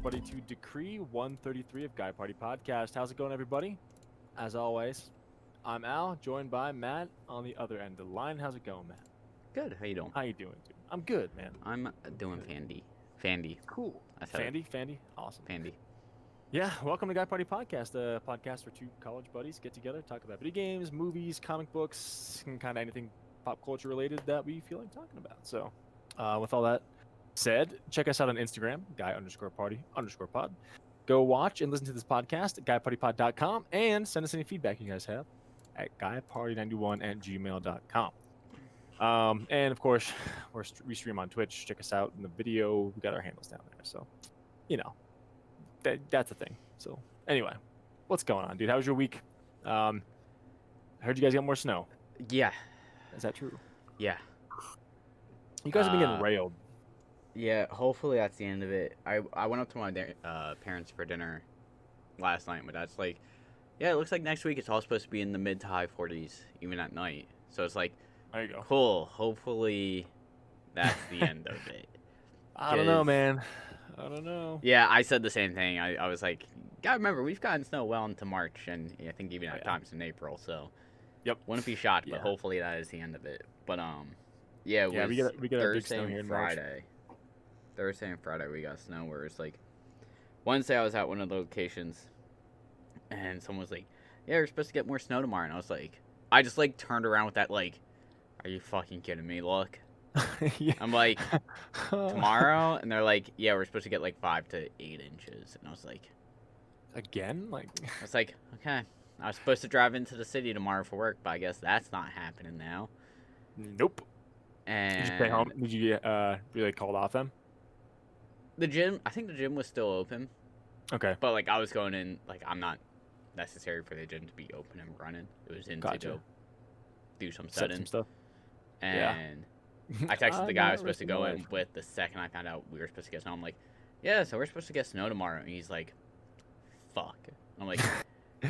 everybody to Decree 133 of Guy Party Podcast. How's it going, everybody? As always, I'm Al, joined by Matt on the other end of the line. How's it going, Matt? Good. How you doing? How you doing, dude? I'm good, man. I'm doing fandy. Fandy. Cool. I said Fandy? Awesome. Fandy. Yeah, welcome to Guy Party Podcast, a podcast where two college buddies get together, talk about video games, movies, comic books, and kind of anything pop culture related that we feel like talking about. So, with all that said, check us out on Instagram, guy_party_pod. Go watch and listen to this podcast at guypartypod.com and send us any feedback you guys have at guyparty91@gmail.com. And of course, we stream on Twitch. Check us out in the video. We got our handles down there. So, you know, that's a thing. So, anyway, what's going on, dude? How was your week? I heard you guys got more snow. Yeah. Is that true? Yeah. You guys have been getting railed. Yeah. Hopefully that's the end of it. I went up to my parents for dinner last night. My dad's like, yeah, it looks like next week it's all supposed to be in the mid to high 40s, even at night. So it's like, there you go. Cool. Hopefully that's the end of it. I don't know, man. I don't know. Yeah, I said the same thing. I was like, gotta remember, we've gotten snow well into March, and I think even at times in April. So, yep, wouldn't be shocked, but hopefully that is the end of it. But yeah, it was we get Thursday big snow here and in March. Friday. Thursday and Friday we got snow. Where it's like Wednesday I was at one of the locations, and someone was like, "Yeah, we're supposed to get more snow tomorrow," and I was like, I just like turned around with that like, "Are you fucking kidding me?" Look. Yeah. I'm like, tomorrow? And they're like, yeah, we're supposed to get like 5 to 8 inches. And I was like, again? Like, I was like, okay. I was supposed to drive into the city tomorrow for work, but I guess that's not happening now. Nope. And did you stay home? Did you really called off them? The gym, I think the gym was still open. Okay. But like I was going in, like I'm not necessary for the gym to be open and running. It was in to go do some setting stuff. And I texted the guy I was supposed to go in with the second I found out we were supposed to get snow. I'm like, yeah, so we're supposed to get snow tomorrow. And he's like, fuck. I'm like,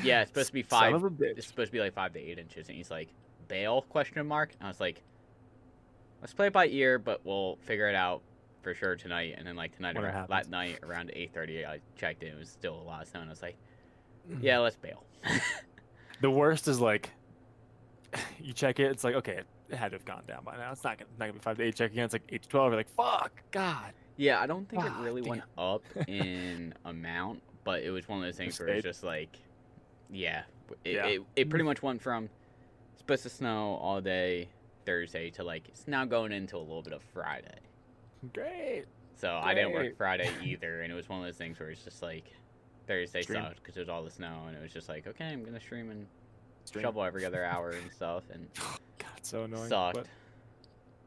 yeah, it's supposed to be 5. It's supposed to be like 5 to 8 inches. And he's like, bail? Question mark. And I was like, let's play it by ear, but we'll figure it out for sure tonight. And then like tonight, that night around 8:30, I checked in. It was still a lot of snow. And I was like, yeah, let's bail. The worst is like, you check it. It's like, okay, it had to have gone down by now. It's not gonna be 5 to 8. Check again. It's like 8 to 12. You're like, fuck, God. Yeah, I don't think it really went up in amount, but it was one of those things where it's just like, it pretty much went from supposed to snow all day Thursday to like it's now going into a little bit of Friday. Great. So I didn't work Friday either, and it was one of those things where it's just like Thursday sucked because it was all the snow, and it was just like, okay, I'm gonna stream and shovel every other hour and stuff, and God, so annoying. Sucked.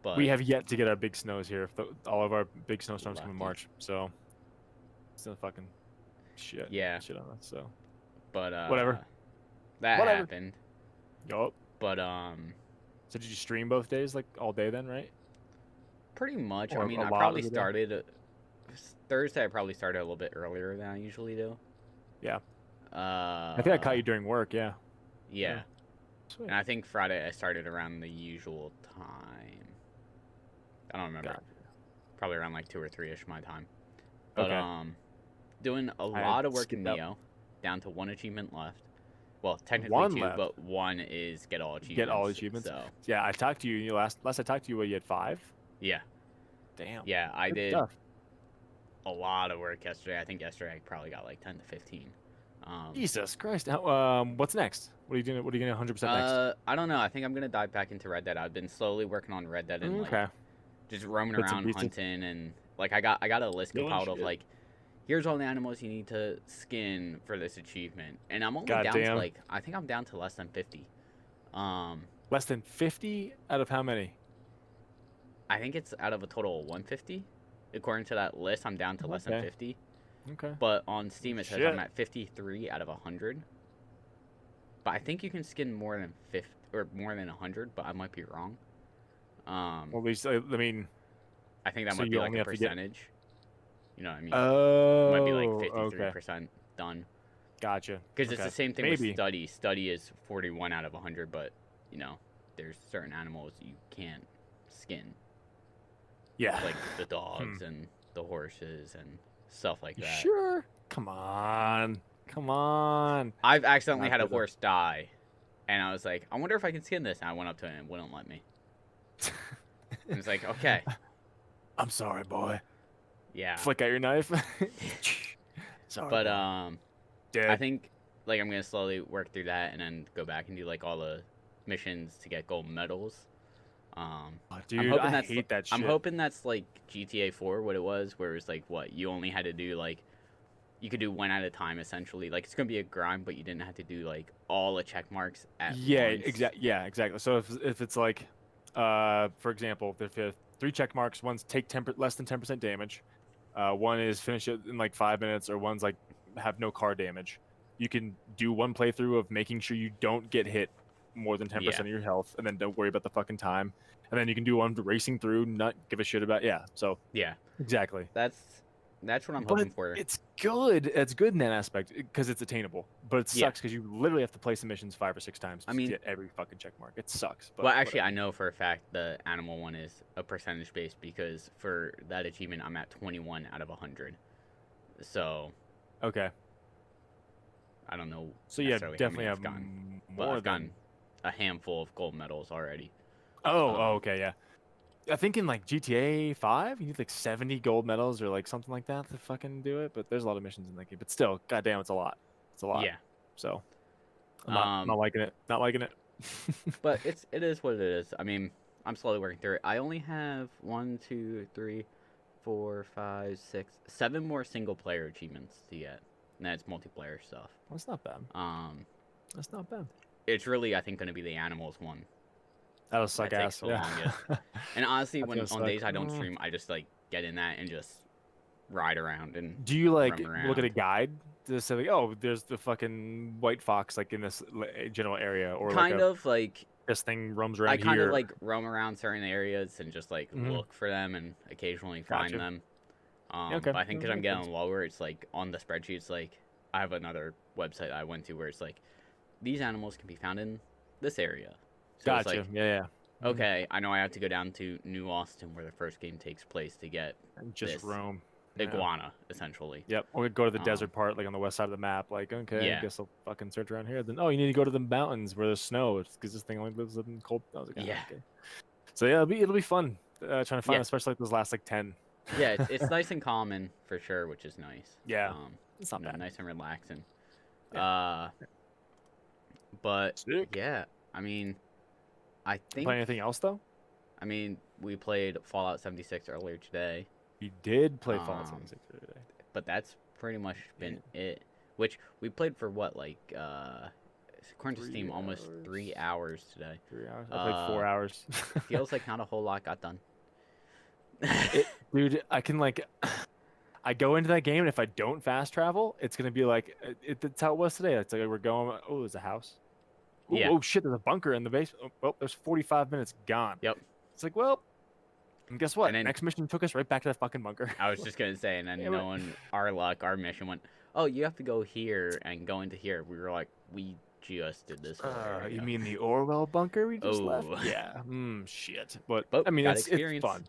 But we have yet to get our big snows here. All of our big snowstorms come in March, so it's still fucking shit. Yeah. Shit on us. So, but whatever. That happened. Yup. But So did you stream both days, like all day then, right? Pretty much. Or I mean, I probably started Thursday. I probably started a little bit earlier than I usually do. Yeah. I think I caught you during work. Yeah. Yeah. And I think Friday I started around the usual time. I don't remember. Gotcha. Probably around like 2 or 3-ish my time. But doing a lot of work in Neo, down to 1 achievement left. Well, technically 2, but 1 is get all achievements. Get all achievements. So. Yeah, I talked to you. Last I talked to you, you had 5. Yeah. Damn. Yeah, I did a lot of work yesterday. I think yesterday I probably got like 10 to 15. Jesus Christ! What's next? What are you doing? What are you gonna 100% next? I don't know. I think I'm gonna dive back into Red Dead. I've been slowly working on Red Dead and like just roaming around hunting, and like I got a list compiled of like, here's all the animals you need to skin for this achievement, and I'm only down to like I think I'm down to less than 50. Less than 50 out of how many? I think it's out of a total of 150. According to that list, I'm down to less than 50. Okay. But on Steam it says I'm at 53 out of 100. But I think you can skin more than 50 or more than 100, but I might be wrong. Well, at least I mean, I think that might be like a percentage. You know what I mean? Oh. It might be like 53% done. Gotcha. Because it's the same thing with study. Study is 41 out of 100, but you know, there's certain animals you can't skin. Yeah. Like the dogs and the horses and stuff like You that. sure? Come on. Come on. I've accidentally Not had a good, though. horse die, and I was like, I wonder if I can skin this. And I went up to it and it wouldn't let me. And it's like, okay, I'm sorry, boy. yeah. Flick out your knife. Sorry, But boy. I Dead. think like I'm gonna slowly work through that and then go back and do like all the missions to get gold medals. Oh, I'm dude, hoping I that's hate that shit. I'm hoping that's like GTA 4, what it was, where it was like what you only had to do like you could do one at a time essentially. Like it's gonna be a grind, but you didn't have to do like all the check marks at once. Yeah, exactly. So if it's like, for example, if you have 3 check marks, one's take less than 10% damage, one is finish it in like 5 minutes, or one's like have no car damage. You can do one playthrough of making sure you don't get hit more than 10% Yeah. of your health, and then don't worry about the fucking time. And then you can do one racing through, not give a shit about. Yeah. So Yeah. exactly. That's what I'm But hoping for. it's good. It's good in that aspect because it's attainable. But it Yeah. sucks because you literally have to play some missions 5 or 6 times to mean- get every fucking check mark. It sucks. But Well, actually, whatever. I know for a fact the animal one is a percentage based because for that achievement, I'm at 21 out of 100. So Okay. I don't know. So yeah, necessarily how definitely many have I've gotten, but more I've than. gotten a handful of gold medals already. Oh, okay, yeah. I think in like GTA 5, you need like 70 gold medals or like something like that to fucking do it. But there's a lot of missions in that game. But still, goddamn, it's a lot. It's a lot. Yeah. So I'm not liking it. Not liking it. But it is what it is. I mean, I'm slowly working through it. I only have 1, 2, 3, 4, 5, 6, 7 more single player achievements to get. And that's multiplayer stuff. That's not bad. That's not bad. It's really I think going to be the animals one. That was suck That ass. takes the Yeah. longest. And honestly, That's when gonna on suck. days I don't stream, I just like get in that and just ride around and Do you like roam look at a around. guide to say like, oh, there's the fucking white fox like in this general area, or kind like of like this thing roams around I kind here? of like roam around certain areas and just like Mhm. look for them and occasionally find Gotcha. them. Okay. But I think That because I'm makes getting sense. lower, it's like on the spreadsheet. It's like I have another website I went to where it's like these animals can be found in this area. So Gotcha. it's like Yeah. Mhm. okay, I know I have to go down to New Austin where the first game takes place to get And just this roam. Yeah. iguana essentially. Yep. Or we go to the Um, desert part, like on the west side of the map. Like, okay, Yeah. I guess I'll fucking search around here. Then, oh, you need to go to the mountains where there's snow. It's because this thing only lives in cold. I was like, Yeah. okay. So yeah, it'll be fun trying to find, Yeah. especially like those last like 10. Yeah, it's nice and common for sure, which is nice. Yeah, it's not You know, bad. nice and relaxing. Yeah. But Sick. yeah, I mean, I think Play anything else though? I mean we played Fallout 76 earlier today, You did play Fallout Um, 76 today. but that's pretty much been it. Which we played for what, like according to 3 Steam, almost hours. 3 hours today. 3 hours. I played 4 hours. Feels like not a whole lot got done. Dude, I can like, I go into that game and if I don't fast travel, it's gonna be like, it's how it was today. It's like we're going. Oh, there's a house. Ooh, Yeah. Oh shit, there's a bunker in the base. Oh, well, there's 45 minutes gone. Yep. It's like, well, and guess what? And then- Next mission took us right back to that fucking bunker. I was just gonna say, and then Yeah, knowing our luck, our mission went, oh, you have to go here and go into here. We were like, we just did this. whole area. You mean the Orwell bunker we just Oh. left? Yeah. Shit. But But I mean, got it's experience. fun.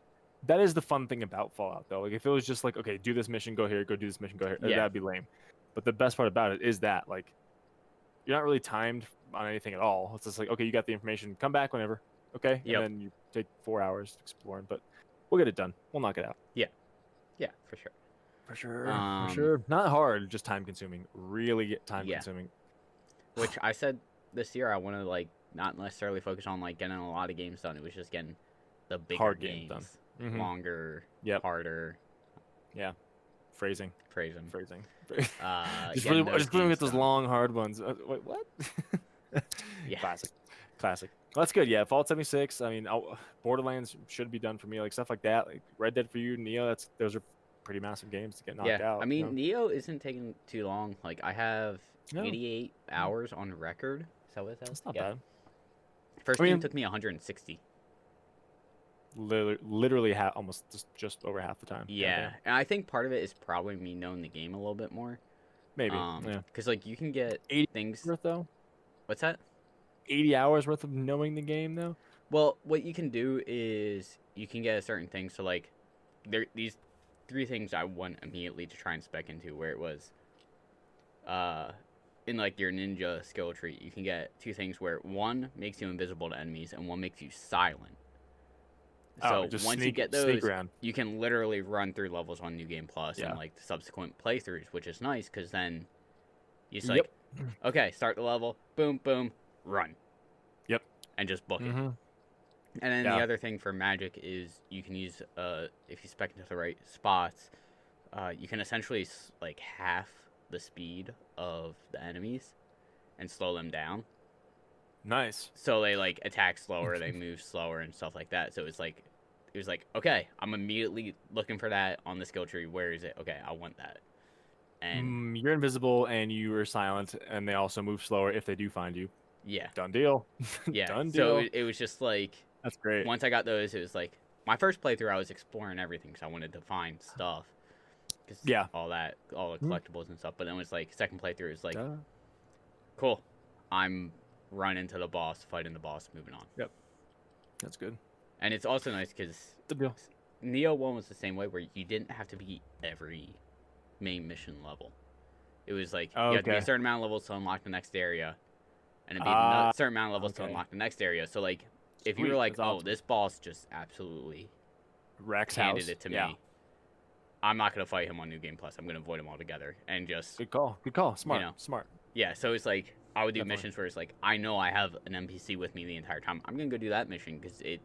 That is the fun thing about Fallout, though. Like, if it was just like, okay, do this mission, go here, go do this mission, go here, Yeah. that'd be lame. But the best part about it is that, like, you're not really timed on anything at all. It's just like, okay, you got the information, come back whenever, okay? Yep. And then you take 4 hours exploring, but we'll get it done. We'll knock it out. Yeah, for sure. For sure. Um, For sure. Not hard, just time consuming. Really time Yeah. consuming. Which I said this year I want to like not necessarily focus on like getting a lot of games done. It was just getting the bigger Hard games games done. Mhm. longer, Yep. harder. Phrasing. Phrasing. Just getting really, those just really games get those done. long, hard ones. Wait, what? Yeah. Classic. Well, that's good. Yeah, Fallout 76. I mean, Borderlands should be done for me. Like stuff like that. Like Red Dead for You, Neo. Those are pretty massive games to get knocked Yeah, out. I mean, Neo isn't taking too long. Like I have No. 88 hours on record. Is that what it says? That's not Yeah. bad. First I mean- game took me 160. Literally, almost just over half the time. Yeah, and I think part of it is probably me knowing the game a little bit more. Maybe. Yeah. Because like you can get 80 things. worth though. What's that? 80 hours worth of knowing the game though. Well, what you can do is you can get a certain thing. So like, these 3 things I went immediately to try and spec into, where it was in like your ninja skill tree, you can get 2 things where one makes you invisible to enemies and one makes you silent. So once you get those, you can literally run through levels on New Game Plus and like the subsequent playthroughs, which is nice because then you just like, okay, start the level, boom, boom, run. Yep. And just book it. And then the other thing for magic is you can use, if you spec into the right spots, you can essentially like half the speed of the enemies and slow them down. Nice. So they like attack slower, they move slower and stuff like that. So it was like, okay, I'm immediately looking for that on the skill tree. Where is it? Okay, I want that. And you're invisible and you are silent, and they also move slower if they do find you. Yeah. Done deal. Yeah. Done deal. So it was just like, that's great. Once I got those, it was like my first playthrough. I was exploring everything because I wanted to find stuff. All the collectibles and stuff. But then it was like second playthrough. It was like, cool. I'm running to the boss, fighting the boss, moving on. Yep. That's good. And it's also nice because Neo 1 was the same way, where you didn't have to beat every main mission level. It was like you had to be a certain amount of levels to unlock the next area, and then beat a certain amount of levels to unlock the next area. So like, if you were like, this boss just absolutely handed it to me, I'm not gonna fight him on New Game Plus. I'm gonna avoid him altogether and just good call. Smart. Smart. Yeah. So it's like I would do missions where it's like, I know I have an NPC with me the entire time. I'm gonna go do that mission because it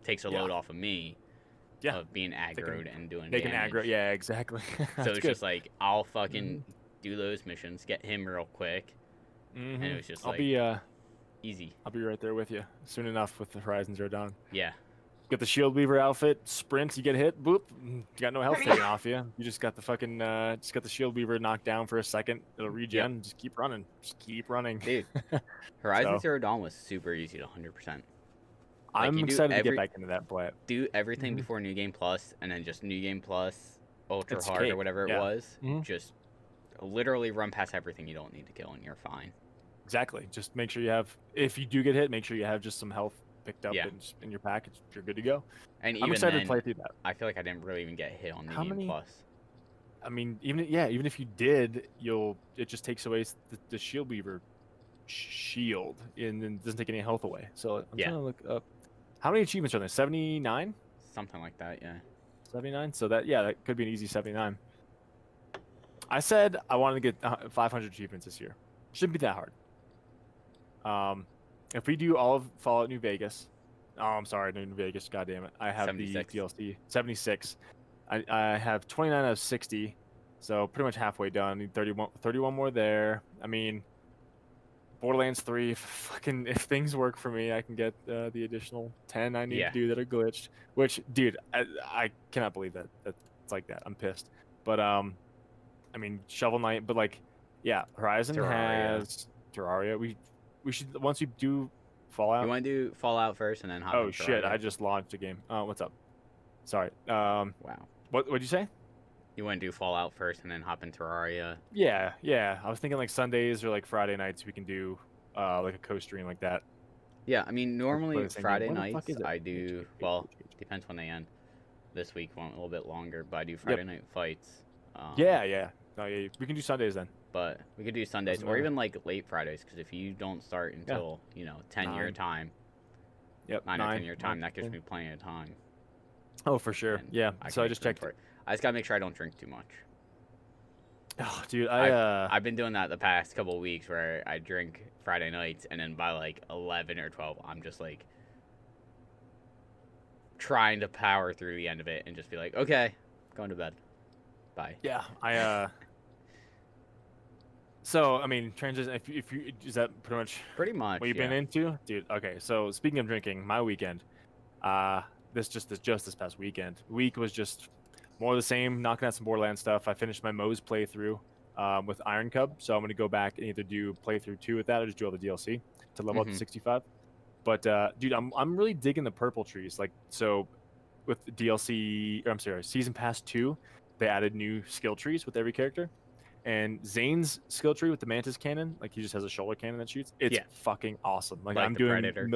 takes a load off of me. Of being aggroed and doing damage. Aggro. Yeah, exactly. So it's just like, I'll fucking do those missions, get him real quick, and it was just easy. I'll be right there with you soon enough with the Horizon Zero Dawn. Yeah. Get the Shield Weaver outfit, sprint, you get hit, boop, you got no health taken off you. You just got the fucking, just got the Shield Weaver knocked down for a second. It'll regen. Just keep running. Dude, Horizon Zero Dawn was super easy to 100%. Like, I'm excited to get back into that play. Do everything before New Game Plus, and then just New Game Plus, Ultra Hard, or whatever it was. Just literally run past everything you don't need to kill, and you're fine. Exactly. Just make sure you have, if you do get hit, make sure you have just some health picked up in your package. You're good to go. And I'm excited to play through that. I feel like I didn't really even get hit on New Game Plus. I mean, even if you did, it just takes away the Shield Weaver shield, and then doesn't take any health away. So I'm trying to look up. How many achievements are there? 79? Something like that, yeah. 79? So that could be an easy 79. I said I wanted to get 500 achievements this year. Shouldn't be that hard. If we do all of Fallout New Vegas, I'm sorry, New Vegas, God damn it. I have 76. The DLC. 76. I have 29 out of 60, so pretty much halfway done. I need 31 more there. I mean, Borderlands 3, if things work for me, I can get the additional 10 I need to do that are glitched. Which, dude, I cannot believe that it's like that. I'm pissed. But I mean, Shovel Knight. But like, Horizon has Terraria. We should, once we do Fallout. You want to do Fallout first and then hop on Terraria? Oh shit! I just launched a game. What's up? Sorry. Wow. What'd you say? You want to do Fallout first and then hop in Terraria? Yeah. I was thinking like Sundays or like Friday nights we can do like a co-stream like that. Yeah, I mean, normally Friday nights I do, well, depends when they end. This week went a little bit longer, but I do Friday night fights. Yeah. Oh, yeah, we can do Sundays then. But we could do Sundays or even like late Fridays, because if you don't start until, 10 year time, 9 or 10 year time, that gives me plenty of time. Oh, for sure. So I just checked. I just gotta make sure I don't drink too much. Oh, dude, I've been doing that the past couple of weeks, where I drink Friday nights, and then by like 11 or 12, I'm just like trying to power through the end of it and just be like, okay, going to bed. Bye. Yeah, So I mean, transition. If you is that pretty much what you've been into, dude? Okay, so speaking of drinking, my weekend, this past weekend was just more of the same, knocking out some Borderlands stuff. I finished my Moe's playthrough with Iron Cub, so I'm gonna go back and either do playthrough 2 with that or just do all the DLC to level up to 65. But dude, I'm really digging the purple trees. Like, so with the DLC, or I'm sorry, Season Pass 2, they added new skill trees with every character. And Zane's skill tree with the Mantis cannon, like he just has a shoulder cannon that shoots. It's fucking awesome. Like I'm doing Predator.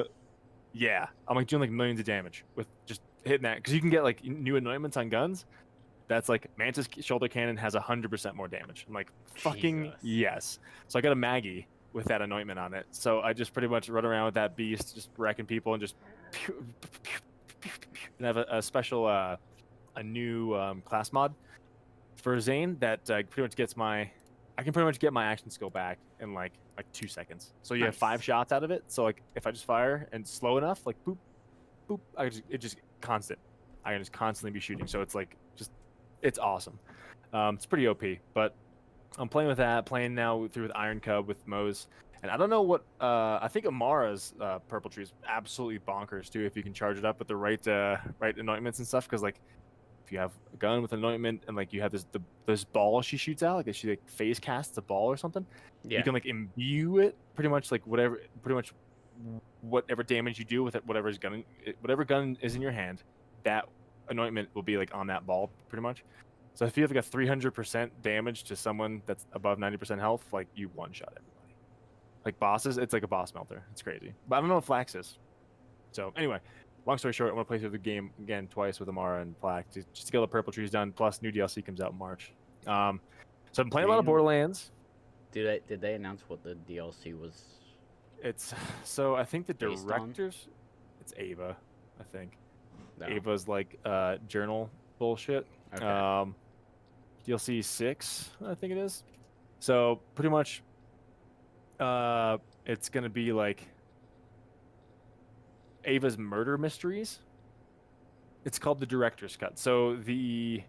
I'm like doing like millions of damage with just hitting that, because you can get like new anointments on guns. That's like Mantis shoulder cannon has 100% more damage. I'm like, fucking Jesus. yes. So I got a Maggie with that anointment on it. So I just pretty much run around with that beast, just wrecking people and just and I have a special a new class mod for Zane that pretty much gets I can pretty much get my action skill back in like 2 seconds. So you have 5 Nice. shots out of it. So like if I just fire and slow enough, like boop, boop, it just constant. I can just constantly be shooting. So it's like it's awesome. It's pretty OP, but I'm playing with that. Playing now through with Iron Cub with Moe's, and I don't know what. I think Amara's purple tree is absolutely bonkers too. If you can charge it up with the right anointments and stuff, because like if you have a gun with anointment and like you have this ball she shoots out, like if she like phase casts a ball or something, Yeah. you can like imbue it pretty much like whatever damage you do with it, whatever gun is in your hand, that anointment will be like on that ball pretty much. So if you have like a 300% damage to someone that's above 90% health, like you one shot everybody. Like bosses, it's like a boss melter. It's crazy. But I don't know if Flax is. So anyway, long story short, I want to play through the game again twice with Amara and Flax just to get all the purple trees done. Plus new DLC comes out in March. So I'm playing a lot of Borderlands. Did they announce what the DLC was? It's I think the directors, it's Ava, I think. No. Ava's like journal bullshit. Okay. DLC 6, I think it is. So pretty much, it's gonna be like Ava's murder mysteries. It's called the director's cut. So the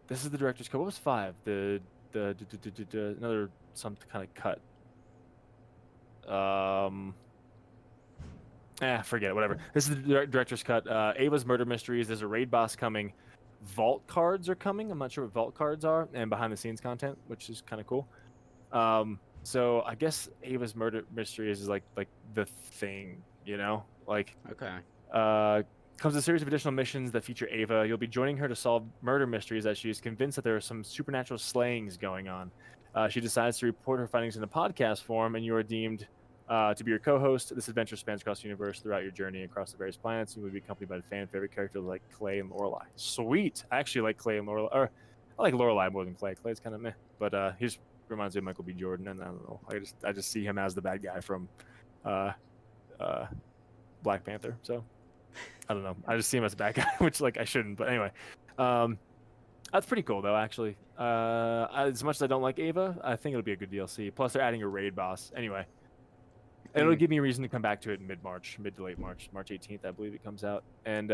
this is the director's cut. What was 5? The another some kind of cut. Forget it. Whatever. This is the director's cut. Ava's murder mysteries. There's a raid boss coming. Vault cards are coming. I'm not sure what vault cards are, and behind the scenes content, which is kind of cool. So I guess Ava's murder mysteries is like the thing, you know, like okay. Comes a series of additional missions that feature Ava. You'll be joining her to solve murder mysteries as she is convinced that there are some supernatural slayings going on. She decides to report her findings in a podcast form, and you are deemed to be your co-host. This adventure spans across the universe throughout your journey across the various planets. You will be accompanied by fan favorite characters like Clay and Lorelei. Sweet. I actually like Clay and Lorelei. Or I like Lorelei more than Clay. Clay's kind of meh. But he just reminds me of Michael B. Jordan, and I don't know. I just see him as the bad guy from Black Panther. So I don't know. I just see him as a bad guy, which like I shouldn't. But anyway, that's pretty cool though. Actually, as much as I don't like Ava, I think it'll be a good DLC. Plus, they're adding a raid boss. Anyway. It'll give me a reason to come back to it in mid to late March. March 18th, I believe it comes out. And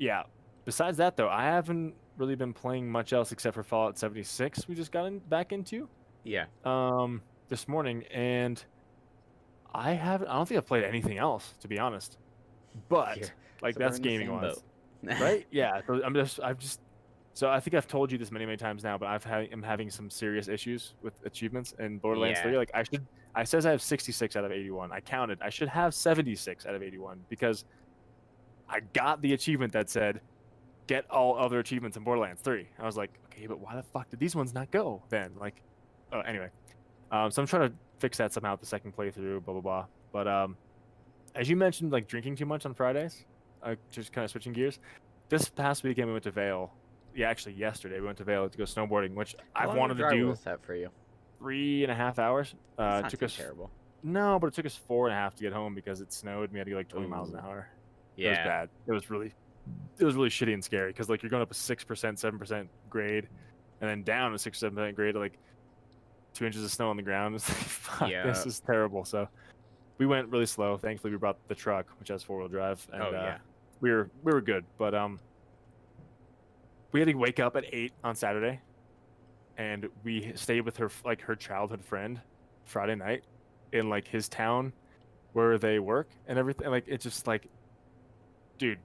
yeah, besides that, though, I haven't really been playing much else except for Fallout 76 we just got back into. Yeah. This morning, and I don't think I've played anything else, to be honest. But like that's gaming wise, right? Yeah. So I think I've told you this many times now, but I'm having some serious issues with achievements in Borderlands 3. Like I says I have 66 out of 81. I counted. I should have 76 out of 81 because I got the achievement that said get all other achievements in Borderlands 3. I was like, okay, but why the fuck did these ones not go then? Like, anyway. So I'm trying to fix that somehow with the second playthrough, blah, blah, blah. But as you mentioned, like drinking too much on Fridays, just kind of switching gears. This past weekend we went to Vail. Yeah, actually yesterday we went to Vail to go snowboarding, which I've wanted to do. Was that for you? 3.5 hours. It took us terrible. No, but it took us 4.5 to get home because it snowed. We had to go like 20 miles an hour. Yeah, it was bad. It was really shitty and scary because like you're going up a 6%, 7% grade, and then down a 6 or 7% grade to like 2 inches of snow on the ground. It's like, fuck, this is terrible. So we went really slow. Thankfully, we brought the truck, which has 4-wheel drive, and we were good. But we had to wake up at 8 on Saturday. And we stayed with her childhood friend Friday night in like his town where they work and everything. Like it's just like, dude,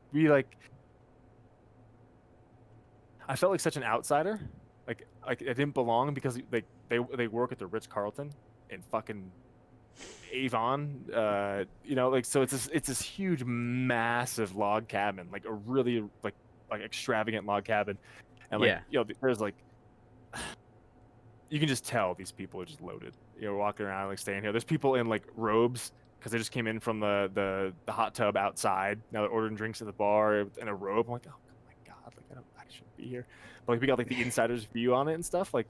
I felt like such an outsider. Like I didn't belong because like they work at the Ritz-Carlton in fucking Avon. So it's this huge, massive log cabin, like a really like extravagant log cabin, and like there's like. You can just tell these people are just loaded. Walking around like staying here. There's people in like robes because they just came in from the hot tub outside. Now they're ordering drinks at the bar in a robe. I'm like, oh my god, like I shouldn't be here. But like we got like the insider's view on it and stuff. Like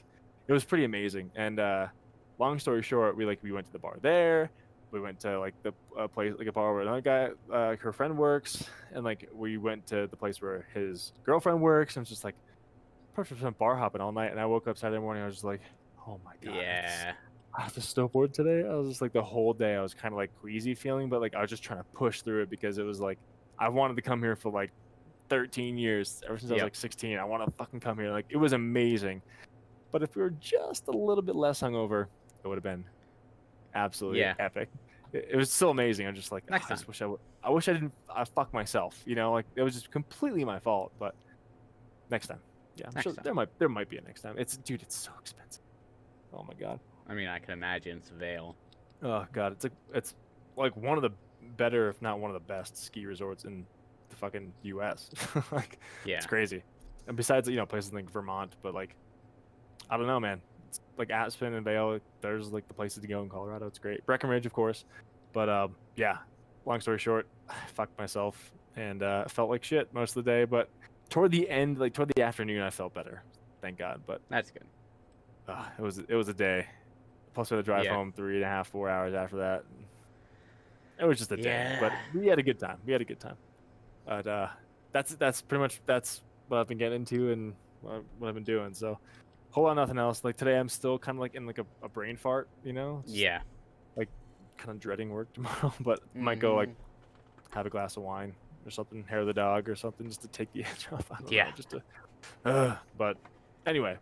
it was pretty amazing. And long story short, we went to the bar there. We went to like the place, like a bar where another guy, her friend works, and like we went to the place where his girlfriend works. And it's just like perfect bar hopping all night. And I woke up Saturday morning, I was just like, oh my god, Yeah. I have to snowboard today. I was just like the whole day I was kind of like queasy feeling, but like I was just trying to push through it because it was like I wanted to come here for like 13 years ever since I was like 16. I want to fucking come here. Like it was amazing. But if we were just a little bit less hungover, it would have been absolutely epic. It was still amazing. I'm just like, I just wish I wish I didn't fuck myself, you know, like it was just completely my fault. But next time, I'm sure there might be a next time. It's so expensive. Oh my god. I mean, I can imagine it's Vale. Oh god, it's like one of the better, if not one of the best, ski resorts in the fucking U.S. Like, it's crazy. And besides, places like Vermont, but like, I don't know, man. It's like Aspen and Vail, there's like the places to go in Colorado. It's great. Breckenridge, of course. But yeah. Long story short, I fucked myself and felt like shit most of the day. But toward the end, like toward the afternoon, I felt better. Thank God. But that's good. It was a day. Plus, we had to drive home 3.5, 4 hours after that. It was just a day, but we had a good time. But that's pretty much what I've been getting into and what I've been doing. So, whole lot of nothing else. Like today, I'm still kind of like in like a brain fart, Yeah. Like kind of dreading work tomorrow, but might go like have a glass of wine or something, hair the dog or something, just to take the edge off. I don't know, just to. But anyway.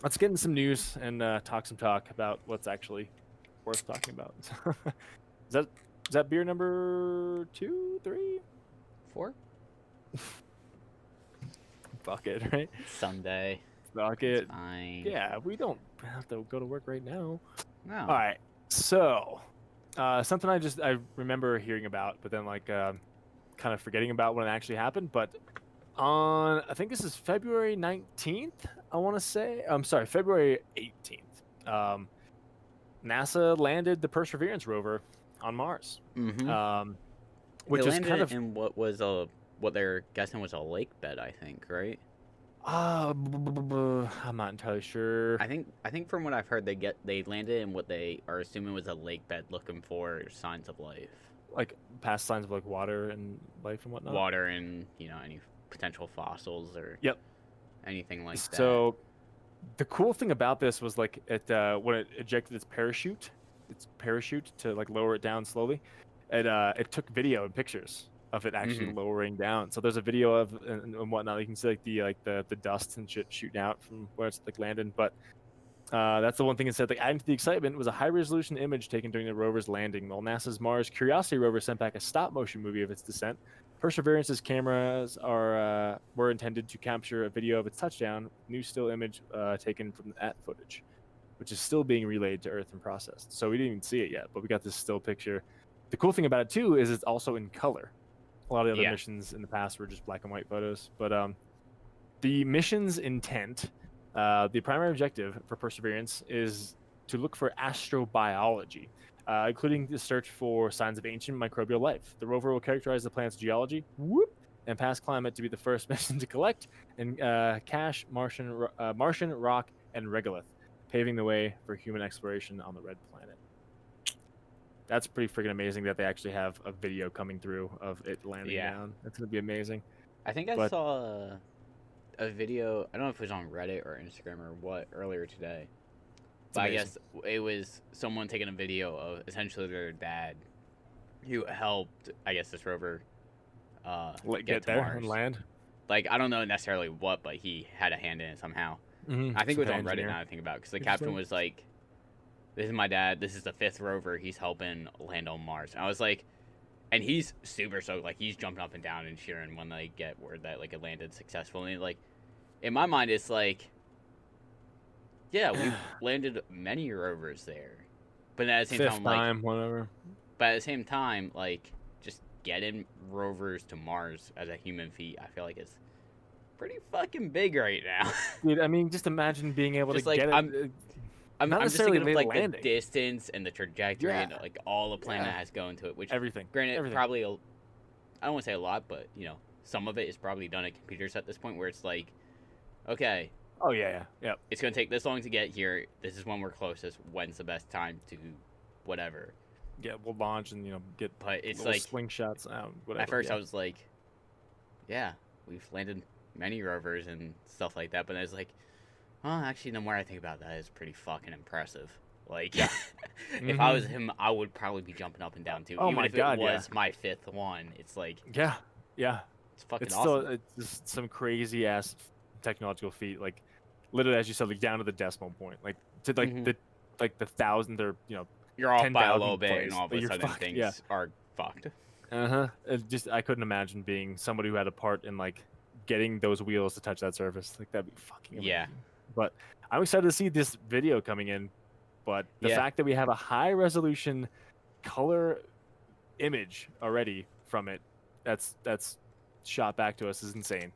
Let's get into some news and talk about what's actually worth talking about. Is that beer number 2, 3, 4? Fuck it, right? Sunday. Fuck it. It's fine. Yeah, we don't have to go to work right now. No. All right. So, something I remember hearing about, but then like kind of forgetting about when it actually happened. But on, I think this is February 19th. I want to say, I'm sorry, February 18th. NASA landed the Perseverance rover on Mars. Which is kind of in what they're guessing was a lake bed, I think, right? I'm not entirely sure. I think from what I've heard, they landed in what they are assuming was a lake bed, looking for signs of life, like past signs of like water and life and whatnot. Water and any potential fossils or anything like that. So the cool thing about this was like when it ejected its parachute to like lower it down slowly, it took video and pictures of it actually lowering down. So there's a video of and whatnot. You can see like the dust and shit shooting out from where it's like landing. But that's the one thing it said. Like adding to the excitement was a high resolution image taken during the rover's landing. While NASA's Mars Curiosity rover sent back a stop motion movie of its descent, Perseverance's cameras were intended to capture a video of its touchdown. New still image taken from that footage, which is still being relayed to Earth and processed. So we didn't even see it yet, but we got this still picture. The cool thing about it too is it's also in color. A lot of the other missions in the past were just black and white photos, but the mission's intent, the primary objective for Perseverance is to look for astrobiology, including the search for signs of ancient microbial life. The rover will characterize the planet's geology and past climate to be the first mission to collect and cache Martian rock and regolith, paving the way for human exploration on the red planet. That's pretty freaking amazing that they actually have a video coming through of it landing down. That's going to be amazing. I think I saw a video, I don't know if it was on Reddit or Instagram or what, earlier today. But I guess it was someone taking a video of essentially their dad who helped, I guess, this rover get there Mars. And land. Like, I don't know necessarily what, but he had a hand in it somehow. I think it was on Reddit now I think about it, because the caption was like, "This is my dad. This is the 5th rover he's helping land on Mars." And I was like, and he's super stoked. Like, he's jumping up and down and cheering when they get word that like it landed successfully. Like, in my mind, it's like, yeah, we've landed many rovers there, but at the same time, whatever. But at the same time, like, just getting rovers to Mars as a human feat, I feel like it's pretty fucking big right now. Dude, I mean, just imagine being able just to like, get it. I'm not just necessarily thinking of made a like the landing. distance and the trajectory and Yeah. like all the planet Yeah. has to go into it. Which Everything. granted, Everything. probably I don't want to say a lot, but some of it is probably done at computers at this point, where it's like, okay, Oh yeah. Yep. it's gonna take this long to get here. This is when we're closest. When's the best time to whatever? Yeah, we'll launch and get But it's little like slingshots out. Whatever. at first yeah. I was like, yeah, we've landed many rovers and stuff like that. But I was like, well, actually, the more I think about that, it's pretty fucking impressive. Like, Yeah. if I was him, I would probably be jumping up and down too. Oh Even my if God, it was my 5th one, it's like, Yeah. Yeah. it's fucking It's awesome. still it's just some crazy ass technological feat. Like literally, as you said, like down to the decimal point. Like to Mhm. the thousand or You're off by a 10,000 little bit, place. and all of Like, a you're sudden fucked. things Yeah. are fucked. Just I couldn't imagine being somebody who had a part in like getting those wheels to touch that surface. Like that'd be fucking amazing. Yeah. But I'm excited to see this video coming in. But the Yeah. fact that we have a high resolution color image already from it, that's shot back to us is insane.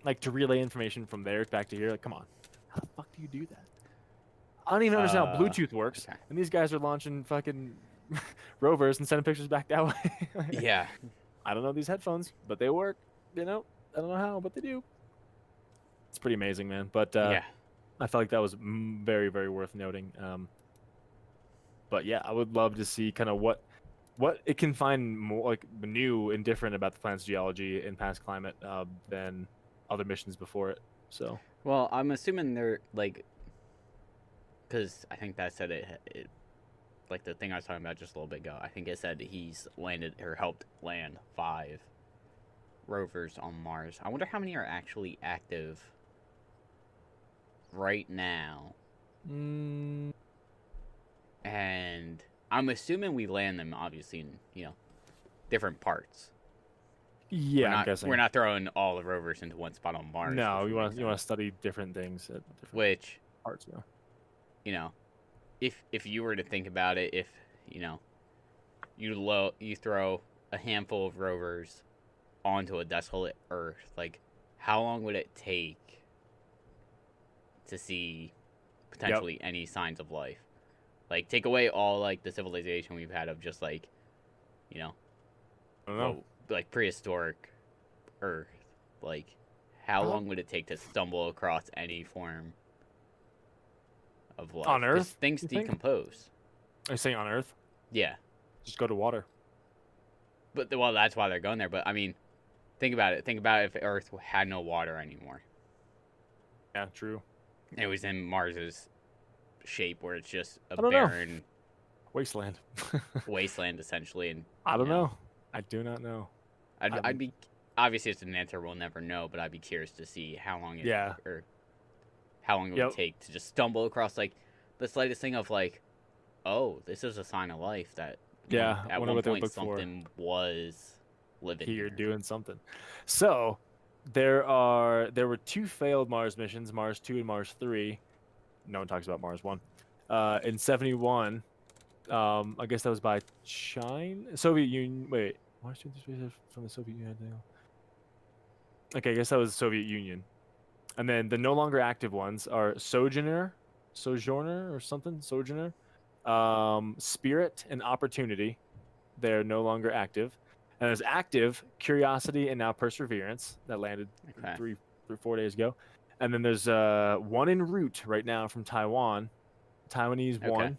Like to relay information from there back to here, like come on, how the fuck do you do that? I don't even understand how Bluetooth works, okay. and these guys are launching fucking rovers and sending pictures back that way. Yeah. I don't know these headphones, but they work. I don't know how, but they do. It's pretty amazing, man. But Yeah. I felt like that was very, very worth noting. But yeah, I would love to see kind of what it can find more like new and different about the planet's geology and past climate than other missions before it. So Well, I'm assuming they're like, because I think that said it, like the thing I was talking about just a little bit ago. I think it said he's landed or helped land 5 rovers on Mars. I wonder how many are actually active right now. And I'm assuming we land them obviously in different parts. yeah, I'm guessing We're not throwing all the rovers into one spot on Mars. No, you want to study different things at different which parts. Yeah. If you were to think about it, if you throw a handful of rovers onto a desolate Earth, like how long would it take to see potentially any signs of life? Like take away all like the civilization we've had of just like I don't know. like prehistoric Earth. Like how long would it take to stumble across any form of life? On 'Cause Earth, things you think? decompose. Are you saying on Earth? Yeah. Just go to water. But well, that's why they're going there. But I mean, think about it. Think about if Earth had no water anymore. Yeah, true. It was in Mars's shape, where it's just a I don't know. barren Wasteland. wasteland, essentially. And I don't know. I do not know. I'd be obviously it's an answer we'll never know, but I'd be curious to see how long it or how long it would take to just stumble across like the slightest thing of like, oh, this is a sign of life that at one point something was living here doing something. So there were 2 failed Mars missions, Mars 2 and Mars 3. No one talks about Mars 1. In 71, I guess that was by China, Soviet Union. Wait, Mars 2 from the Soviet Union. Okay, I guess that was the Soviet Union. And then the no longer active ones are Sojourner or something, Sojourner, Spirit and Opportunity. They're no longer active. And there's active Curiosity and now Perseverance that landed 3 or 4 days ago. And then there's one en route right now from Taiwan, Taiwanese one.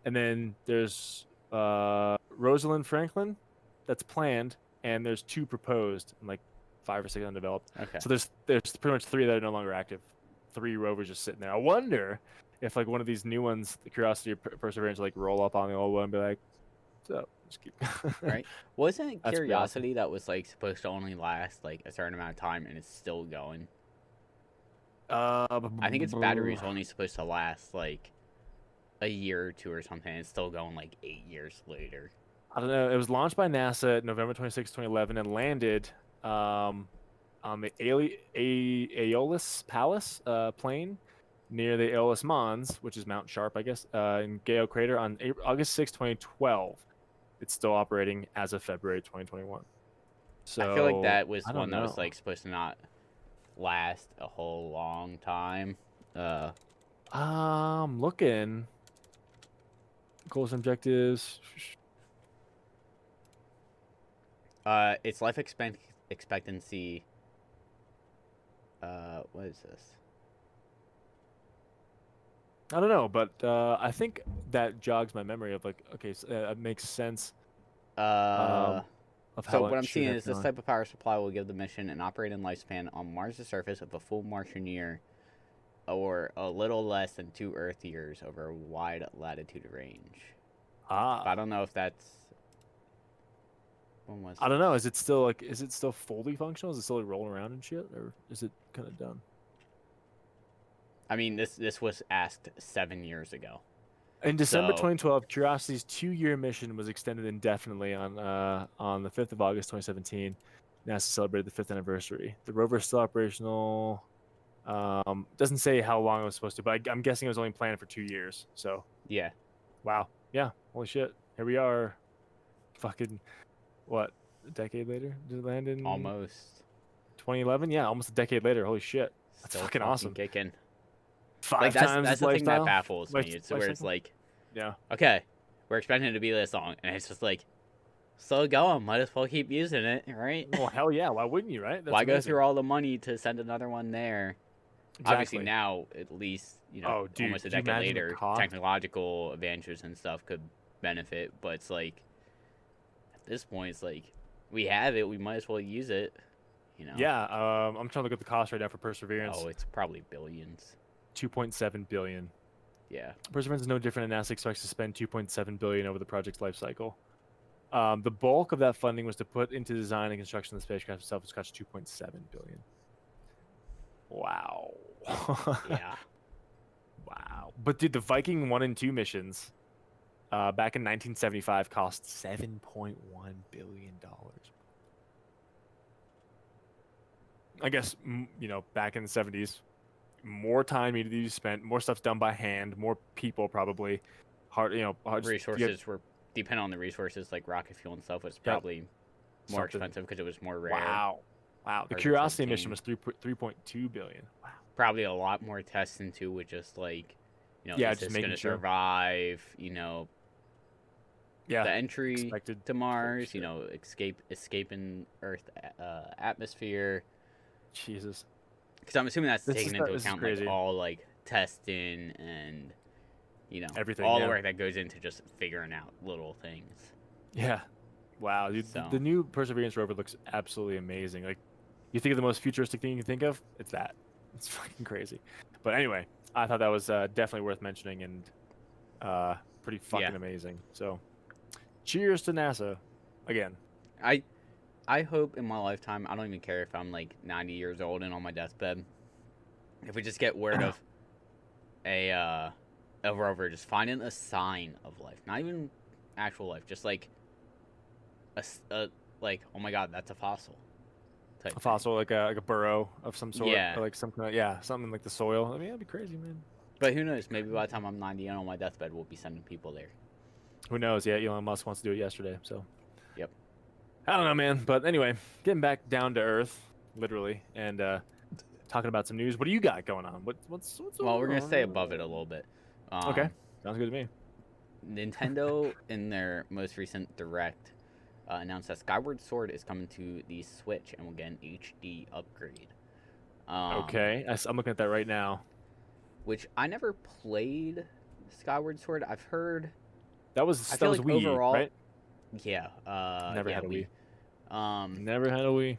And then there's Rosalind Franklin that's planned, and there's 2 proposed and like 5 or 6 undeveloped. So there's pretty much 3 that are no longer active. 3 rovers just sitting there. I wonder if like one of these new ones, the Curiosity or Perseverance, like roll up on the old one and be like, so just keep right. Wasn't Curiosity that was like supposed to only last like a certain amount of time and it's still going? I think its battery is only supposed to last like a year or 2 or something. It's still going like 8 years later. I don't know. It was launched by NASA November 26, 2011 and landed on the Aeolus Palace plane near the Aeolus Mons, which is Mount Sharp, I guess, in Gale Crater on August 6, 2012. It's still operating as of February 2021. So I feel like that was one that was like supposed to not last a whole long time. Looking. Goals and objectives. Its life expectancy. What is this? I don't know, but I think that jogs my memory of like, okay, so, it makes sense. Of how So it what I'm should seeing have is this gone. type of power supply will give the mission an operating lifespan on Mars' surface of a full Martian year, or a little less than 2 Earth years over a wide latitude range. But I don't know if that's. When was I don't know. this? Is it still fully functional? Is it still like rolling around and shit, or is it kind of done? I mean, this was asked 7 years ago. In December So 2012, Curiosity's 2-year mission was extended indefinitely on the 5th of August 2017. NASA celebrated the 5th anniversary. The rover is still operational. Doesn't say how long it was supposed to, but I'm guessing it was only planned for 2 years. So, yeah, wow, yeah, holy shit, here we are. Fucking what? A decade later? Did it land in almost 2011? Yeah, almost a decade later. Holy shit, that's still fucking awesome. kicking. Five Like times that's its the thing that lifestyle. baffles me. It's where it's Cycle? like, Yeah. okay, we're expecting it to be this long, and it's just like, still going. Might as well keep using it, right? Well, hell yeah. Why wouldn't you, right? That's Why go amazing. through all the money to send another one there? Exactly. Obviously now, at least, Oh, dude, almost a could you decade imagine the later, cost? technological advances and stuff could benefit. But it's like, at this point, it's like, we have it, we might as well use it. Yeah. I'm trying to look at the cost right now for Perseverance. Oh, it's probably billions. 2.7 billion. Yeah. Perseverance is no different, and NASA expects to spend 2.7 billion over the project's life cycle. The bulk of that funding was to put into design and construction of the spacecraft itself, which cost 2.7 billion. Wow. Yeah. Wow. But dude, the Viking 1 and 2 missions back in 1975 cost $7.1 billion. I guess, back in the 70s, more time needed to be spent, more stuff's done by hand, more people probably. Hard. Resources were, depending on the resources, like rocket fuel and stuff, was probably more expensive because it was more rare. Wow. The Or Curiosity 17. mission was 3.2 billion. Wow. Probably a lot more tests into with just like, is just this making gonna sure. survive? Yeah. The entry Expected to Mars. shit. Escaping Earth atmosphere. Jesus. Because I'm assuming that's This taken is into crazy. account like all like testing and Everything, all yeah. the work that goes into just figuring out little things. Yeah. Wow, dude. So- The new Perseverance rover looks absolutely amazing. Like, you think of the most futuristic thing you can think of? It's that. It's fucking crazy. But anyway, I thought that was definitely worth mentioning and pretty fucking amazing. So, cheers to NASA again. I hope in my lifetime, I don't even care if I'm like 90 years old and on my deathbed, if we just get word of a rover just finding a sign of life, not even actual life, just like a like, oh my god, that's a fossil. A fossil, like a burrow of some sort. Yeah. Or like some kind of, something like the soil. I mean, that'd be crazy, man. But who knows? Maybe by the time I'm 90 and on my deathbed, we'll be sending people there. Who knows? Yeah, Elon Musk wants to do it yesterday, so. Yep. I don't know, man. But anyway, getting back down to earth, literally, and talking about some news. What do you got going on? What's Well, we're gonna stay above it a little bit. Okay, sounds good to me. Nintendo, in their most recent Direct, announced that Skyward Sword is coming to the Switch and will get an HD upgrade. Okay, I'm looking at that right now. Which I never played Skyward Sword. I've heard that was Wii, overall, right? Yeah. Never had a Wii. Never had a Wii.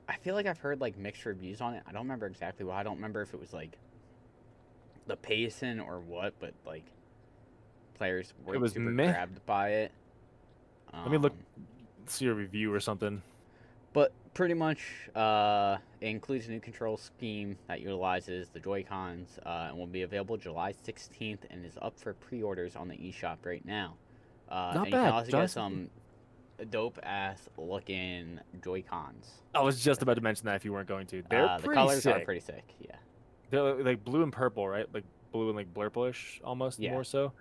I feel like I've heard like mixed reviews on it. I don't remember exactly why. I don't remember if it was like the pacing or what, but like players weren't super grabbed by it. Let me see a review or something. But pretty much, it includes a new control scheme that utilizes the Joy-Cons and will be available July 16th and is up for pre-orders on the eShop right now. Not and bad. You can also get some dope-ass looking Joy-Cons. I was just about to mention that if you weren't going to. They're the colors are pretty sick, yeah. They're like blue and purple, right? Like blue and like blurplish almost, more so.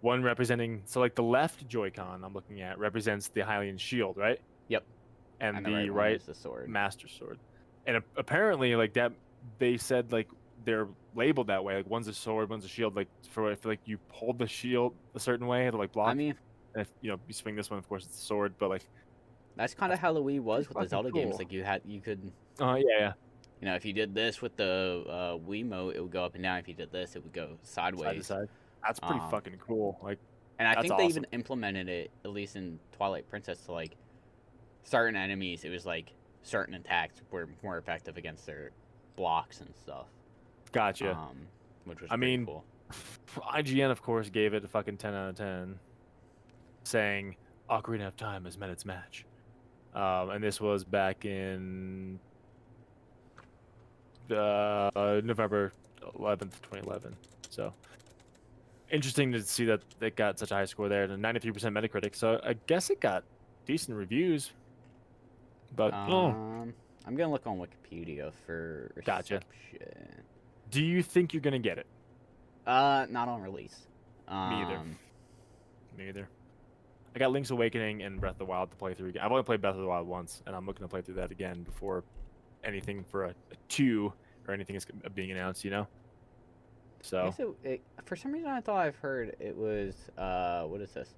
One representing, so like the left Joy-Con I'm looking at represents the Hylian shield, right? Yep. And the right is the sword. Master Sword. And apparently, like that, they said like they're labeled that way. Like one's a sword, one's a shield. Like if like you hold the shield a certain way to like block. I mean, and if you swing this one, of course it's a sword. But like that's kind of how the Wii was with the Zelda cool. games. Like you could. Yeah. If you did this with the Wiimote, it would go up and down. If you did this, it would go sideways. Side to side. That's pretty fucking cool. Like, and I think they awesome. even implemented it, at least in Twilight Princess, to like certain enemies. It was like certain attacks were more effective against their blocks and stuff. Gotcha. Which was pretty cool. IGN, of course, gave it a fucking 10 out of 10, saying Ocarina of Time has met its match. And this was back in November 11th, 2011. So interesting to see that it got such a high score there, and 93% Metacritic. So I guess it got decent reviews. But I'm gonna look on Wikipedia for reception. Gotcha. Do you think you're gonna get it? Not on release. Me either. I got Link's Awakening and Breath of the Wild to play through again. I've only played Breath of the Wild once, and I'm looking to play through that again before anything for a 2 or anything is being announced, So for some reason, I thought I've heard it was what is this?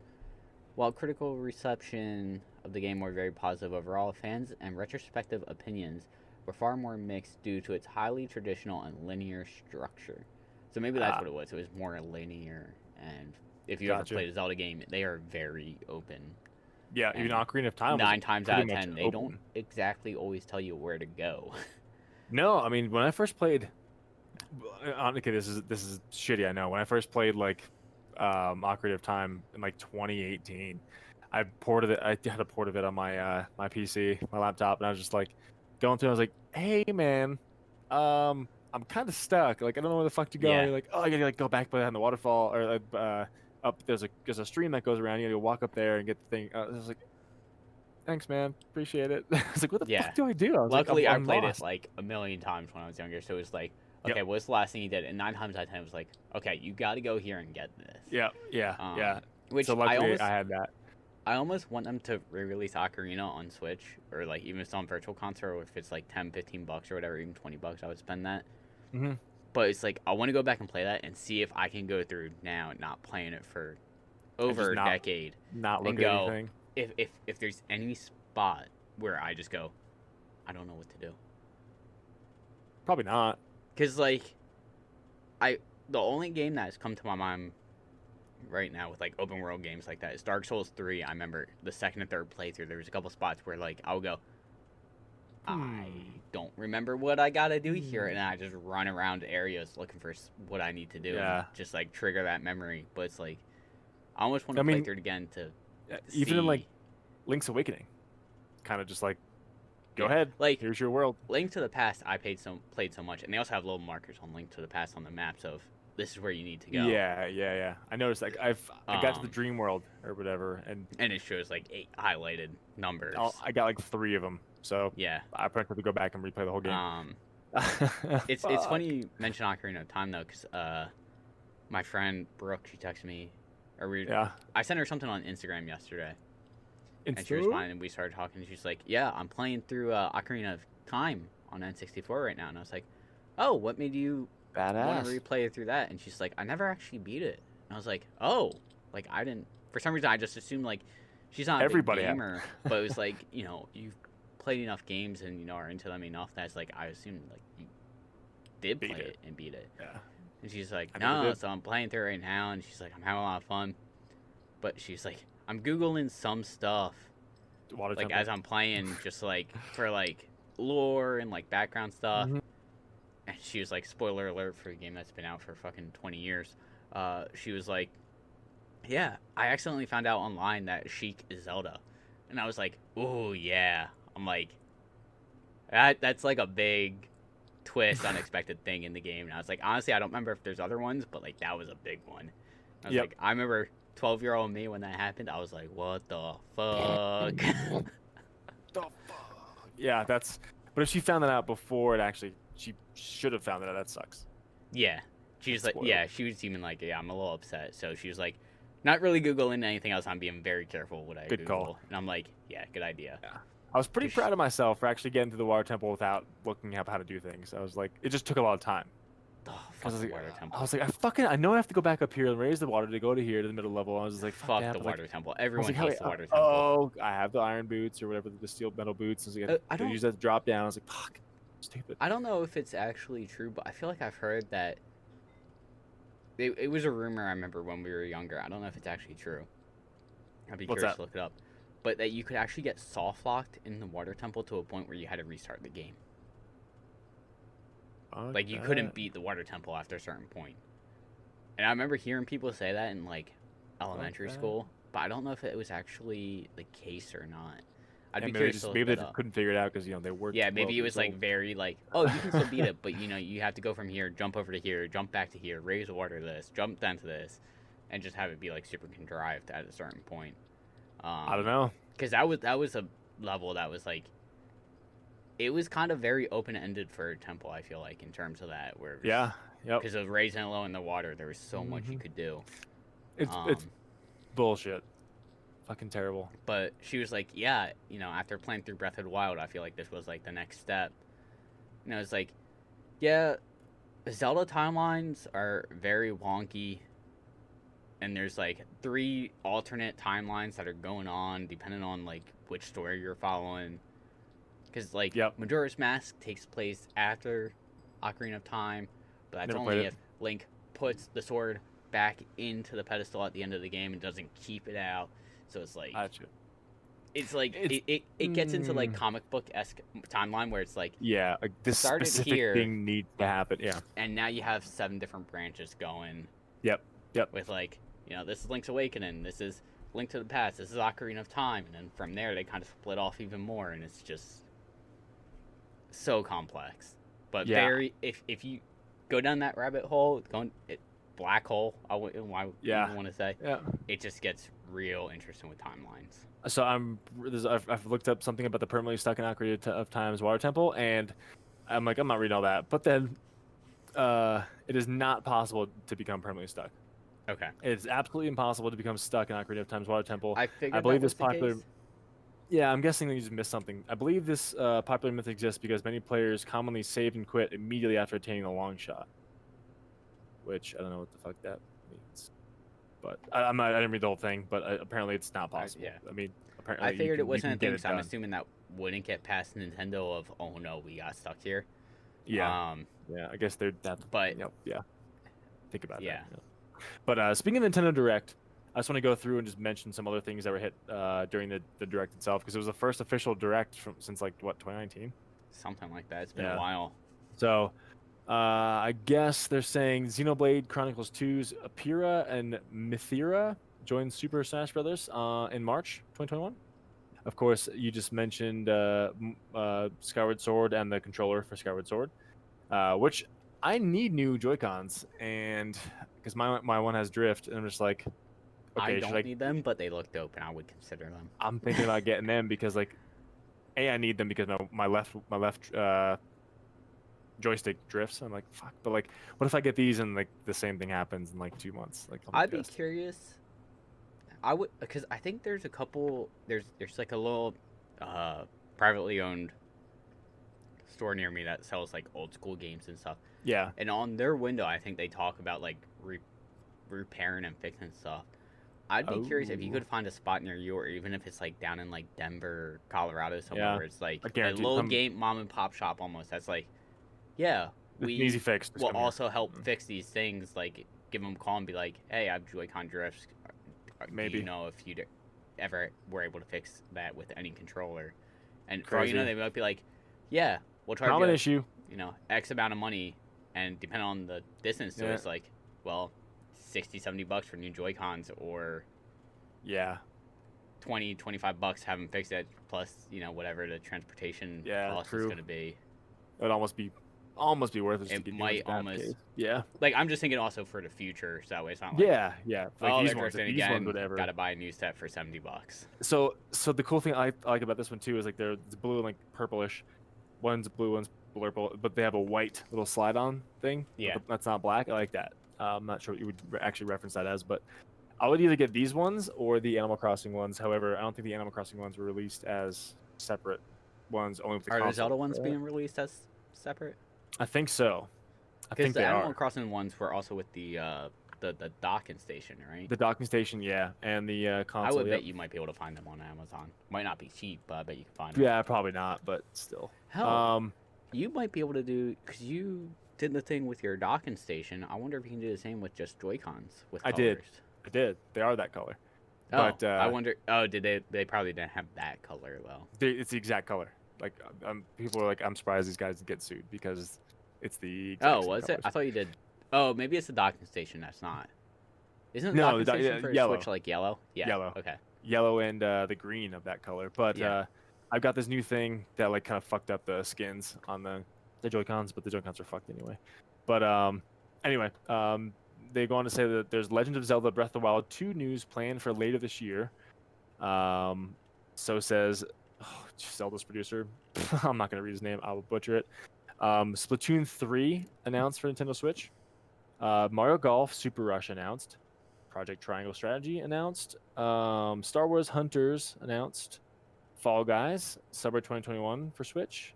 While critical reception of the game were very positive overall, fans and retrospective opinions were far more mixed due to its highly traditional and linear structure. So maybe that's what it was. It was more linear, and if you ever played a Zelda game, they are very open. Yeah, even Ocarina of Time. 9 times out of 10, they don't exactly always tell you where to go. No, I mean when I first played, okay, this is shitty. I know. When I first played like Ocarina of Time in like 2018, I had a port of it on my my PC, my laptop, and I was just like going through. I was like, hey man, I'm kind of stuck. Like I don't know where the fuck to go. You're like, oh, I gotta like go back behind the waterfall or up. There's a stream that goes around. You gotta go walk up there and get the thing. I was like, thanks man, appreciate it. I was like, what the fuck do I do? Luckily, I played it like a million times when I was younger, so it was like, okay, what's the last thing you did? And 9 times out of 10 it was like, okay, you got to go here and get this. Yeah. Which so luckily I had that. I almost want them to re-release Ocarina on Switch, or like even if it's on Virtual Console, or if it's like $10-15 or whatever, even $20, I would spend that. Mm-hmm. But it's like I want to go back and play that and see if I can go through now, not playing it for over a decade, not looking at anything. If there's any spot where I just go, I don't know what to do. Probably not. Because like, the only game that has come to my mind right now with like open world games like that is Dark Souls 3. I remember the second and third playthrough, there was a couple spots where like I'll go, I don't remember what I gotta do here, and I just run around areas looking for what I need to do, and just like trigger that memory. But it's like I almost want to play through it again to even in like Link's Awakening, kind of just like go ahead, like here's your world. Link to the Past I played so much, and they also have little markers on Link to the Past on the maps of this is where you need to go. Yeah. I noticed like I got to the Dream World or whatever, and it shows like 8 highlighted numbers. I got like 3 of them, so yeah, I probably have to go back and replay the whole game. It's funny you mention Ocarina of Time though, because my friend Brooke, she texted me, I sent her something on Instagram yesterday. And she responded, and we started talking, and she's like, yeah, I'm playing through Ocarina of Time on N64 right now. And I was like, oh, what made you want to replay through that? And she's like, I never actually beat it. And I was like, oh, like I didn't, for some reason I just assumed like she's not a big gamer, but it was like, you've played enough games and, are into them enough that's like, I assumed like you did play it and beat it. Yeah. And she's like, no, so I'm playing through it right now. And she's like, I'm having a lot of fun. But she's like, I'm Googling some stuff, like as I'm playing, just like for like lore and like background stuff. Mm-hmm. And she was like, spoiler alert for a game that's been out for fucking 20 years. She was like, yeah, I accidentally found out online that Sheik is Zelda. And I was like, oh yeah. I'm like, that's like a big twist, unexpected thing in the game. And I was like, honestly, I don't remember if there's other ones, but like that was a big one. I was like, I remember 12-year-old me when that happened. I was like, what the fuck? Yeah, but if she found that out before she should have found that out. That sucks. Yeah. She was like, she was even like, I'm a little upset. So she was like, not really Googling anything else. I'm being very careful what I Google. Call. And I'm like, yeah, good idea. Yeah. I was pretty proud of myself for actually getting to the water temple without looking up how to do things. I was like, it just took a lot of time. Because Fuck the water temple. I was like, I know I have to go back up here and raise the water to go to here to the middle level. I was just like, fuck that, the but, water temple. Everyone like, hates the water temple. Oh, I have the iron boots or whatever, the steel metal boots. I was like, I don't use that to drop down. I was like, fuck, stupid. I don't know if it's actually true, but I feel like I've heard that it was a rumor I remember when we were younger. I don't know if it's actually true. I'd be curious to look it up. But that you could actually get soft locked in the water temple to a point where you had to restart the game. Like, you couldn't beat the water temple after a certain point. And I remember hearing people say that in, like, elementary school. But I don't know if it was actually the case or not. I'd be curious to look maybe that they up. couldn't figure it out because, they worked. Yeah, maybe it was, like, very, like, oh, you can still beat it. But, you have to go from here, jump over to here, jump back to here, raise water to this, jump down to this. And just have it be, like, super contrived at a certain point. I don't know. Because that was a level that was, like, it was kind of very open-ended for a temple, I feel like, in terms of that. Where yep. Because of raising it low in the water, there was so much you could do. It's bullshit. Fucking terrible. But she was like, yeah, after playing through Breath of the Wild, I feel like this was, like, the next step. It's like, yeah, Zelda timelines are very wonky. And there's, like, 3 alternate timelines that are going on, depending on, like, which story you're following. Because, like, Majora's Mask takes place after Ocarina of Time, but that's only if Link puts the sword back into the pedestal at the end of the game and doesn't keep it out. So it's like, it's like it gets into, like, comic book-esque timeline where it's like, this specific thing needs to happen. And now you have 7 different branches going. Yep. With, like, this is Link's Awakening, this is Link to the Past, this is Ocarina of Time, and then from there they kind of split off even more, and it's just so complex. But very, if you go down that rabbit hole, black hole, I wouldn't want to say, it just gets real interesting with timelines. So I've looked up something about the permanently stuck in Ocarina of Time's water temple, and I'm like, I'm not reading all that. But then, it is not possible to become permanently stuck. Okay. It's absolutely impossible to become stuck in Ocarina of Time's water temple. I believe this popular. Yeah, I'm guessing that you just missed something. I believe this popular myth exists because many players commonly save and quit immediately after attaining a long shot. Which I don't know what the fuck that means. But I didn't read the whole thing, but apparently it's not possible. I mean, apparently I figured it wasn't a thing, so I'm assuming that wouldn't get past Nintendo of, oh no, we got stuck here. Yeah. I guess they're that. But think about that. Yeah. But speaking of Nintendo Direct, I just want to go through and just mention some other things that were hit during the Direct itself, because it was the first official Direct since, like, what, 2019? Something like that. It's been a while. So, I guess they're saying Xenoblade Chronicles 2's Apira and Mythera joined Super Smash Bros. In March 2021. Of course, you just mentioned Skyward Sword and the controller for Skyward Sword, which I need new Joy-Cons, and because my one has drift, and I'm just like, okay, I don't need them, but they look dope, and I would consider them. I'm thinking about getting them because, like, I need them because my left joystick drifts. I'm like, fuck. But, like, what if I get these and, like, the same thing happens in, like, 2 months? Like, I'd be curious. I would, because I think there's a couple. There's like a little privately owned store near me that sells, like, old school games and stuff. Yeah. And on their window, I think they talk about, like, repairing and fixing stuff. I'd be curious if you could find a spot near you, or even if it's, like, down in, like, Denver, Colorado, somewhere where it's, like, a little game mom and pop shop almost. That's like, we easy fix. will also help fix these things. Like, give them a call and be like, hey, I have Joy-Con drifts. Maybe. Do you know if you ever were able to fix that with any controller? And for all you know, they might be like, yeah, we'll charge Common issue. X amount of money, and depending on the distance, so it's like, well, $60-$70 for new Joy-Cons, or $20-$25 have them fix it, plus whatever the transportation cost is going to be. It would almost be worth it. It might almost. Yeah. Like, I'm just thinking also for the future, so that way it's not like, like, oh, these they're drifting again, gotta buy a new set for $70. So the cool thing I like about this one too is, like, they're blue and, like, purplish. One's blue, one's purple, but they have a white little slide-on thing. Yeah. That's not black. I like that. I'm not sure what you would actually reference that as, but I would either get these ones or the Animal Crossing ones. However, I don't think the Animal Crossing ones were released as separate ones. Only with the Are the Zelda ones being released as separate? I think so. I Because think the they Animal are. Crossing ones were also with the docking station, right? The docking station, yeah, and the I console. would Yep. bet you might be able to find them on Amazon. Might not be cheap, but I bet you can find them. Yeah, probably not, but still. Hell, you might be able to do, because you did the thing with your docking station. I wonder if you can do the same with just Joy-Cons with I colors. did. They are that color. Oh, But I wonder. Oh, did they? They probably didn't have that color though. it's the exact color. Like, people are like, I'm surprised these guys get sued because it's the exact Oh, same was it? colors. I thought you did. Oh, maybe it's the docking station. That's not. Isn't the No, docking station for yellow. Switch like yellow? Yeah. Yellow. Okay. Yellow and the green of that color. But Yeah. I've got this new thing that like kind of fucked up the skins on the Joy-Cons, but the Joy-Cons are fucked anyway. But anyway, they go on to say that there's Legend of Zelda Breath of the Wild 2 news planned for later this year. So says Zelda's producer. I'm not going to read his name. I will butcher it. Splatoon 3 announced for Nintendo Switch. Mario Golf Super Rush announced. Project Triangle Strategy announced. Star Wars Hunters announced. Fall Guys Summer 2021 for Switch.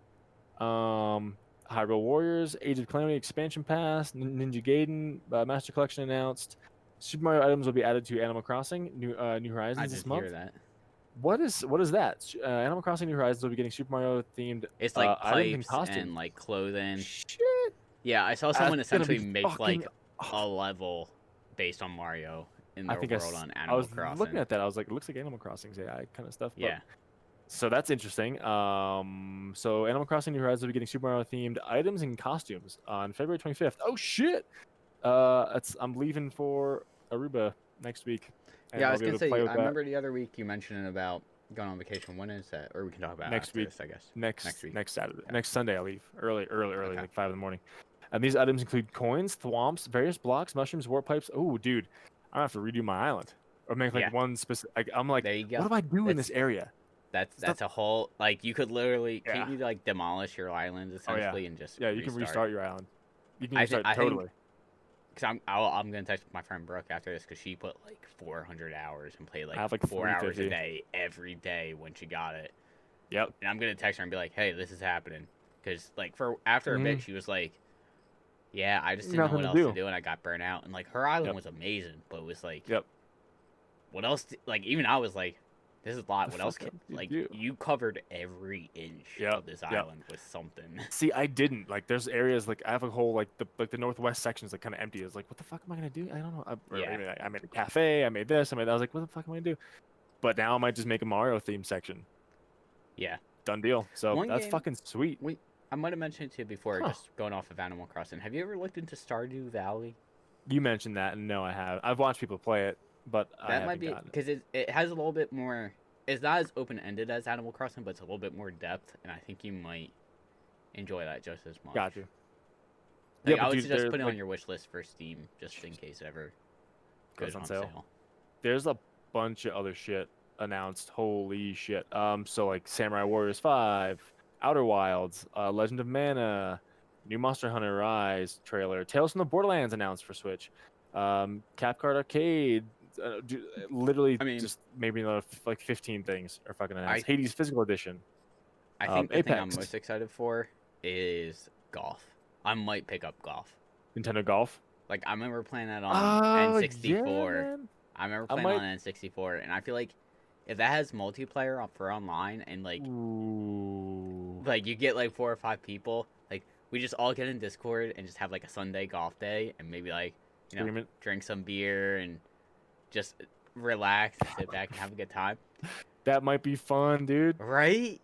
Hyrule Warriors Age of Calamity Expansion Pass. Ninja Gaiden Master Collection announced. Super Mario items will be added to Animal Crossing New Horizons I this did month. hear that. What is that? Animal Crossing New Horizons will be getting Super Mario themed It's like items and pipes costumes. and like clothing. Shit. Yeah, I saw someone That's gonna essentially be make fucking- like a level based on Mario in their I think world on I Animal was Crossing. looking at that. I was like, it looks like Animal Crossing's AI kind of stuff. But Yeah. So that's interesting. So Animal Crossing New Horizons will be getting Super Mario themed items and costumes on February 25th. Oh shit! I'm leaving for Aruba next week. And Yeah, I I'll was be gonna able to say. play I with that remember the other week you mentioning about going on vacation. When is that? Or we can talk about it next after week. this, I guess. Next week. Saturday. Okay. Next Sunday I leave early, Okay. like 5 in the morning. And these items include coins, thwomps, various blocks, mushrooms, warp pipes. Oh, dude, I have to redo my island or make like one specific. I'm like, there you go. what do I do in this area? That's a whole like you could literally Yeah. can't you like demolish your island essentially and just you can restart your island. You can I restart totally. Because I'm gonna text my friend Brooke after this because she put like 400 hours and played I have, like like, 4 hours a 350. day every day when she got it. Yep. And I'm gonna text her and be like, hey, this is happening. Because like after a bit she was like, yeah, I just didn't know what else to do and I got burnt out. And like her island was amazing, but it was like, what else? Like even I was like, this is a lot. What else? You covered every inch of this island with something. See, I didn't. Like, there's areas like I have a whole like the northwest section is like kind of empty. It's like, what the fuck am I gonna do? I don't know. I made a cafe. I made this. I was like, what the fuck am I gonna do? But now I might just make a Mario themed section. Yeah. Done deal. So that's fucking sweet. I might have mentioned it to you before, just going off of Animal Crossing. Have you ever looked into Stardew Valley? You mentioned that, and no, I have. I've watched people play it, but that might be because it has a little bit more. It's not as open ended as Animal Crossing, but it's a little bit more depth, and I think you might enjoy that just as much. Got you. Like, I would suggest putting it on your wish list for Steam, just in case it ever goes on sale. There's a bunch of other shit announced. Holy shit. So like Samurai Warriors 5, Outer Wilds, Legend of Mana, new Monster Hunter Rise trailer, Tales from the Borderlands announced for Switch, Capcard Arcade, literally just maybe another like 15 things are fucking announced. Hades Physical Edition. I think the thing I'm most excited for is golf. I might pick up golf. Nintendo Golf? Like, I remember playing that on N64. Yeah, I remember playing on N64, and I feel like if that has multiplayer for online and like you get like 4 or 5 people, like we just all get in Discord and just have like a Sunday golf day and maybe like drink some beer and just relax and sit back and have a good time. That might be fun, dude. Right?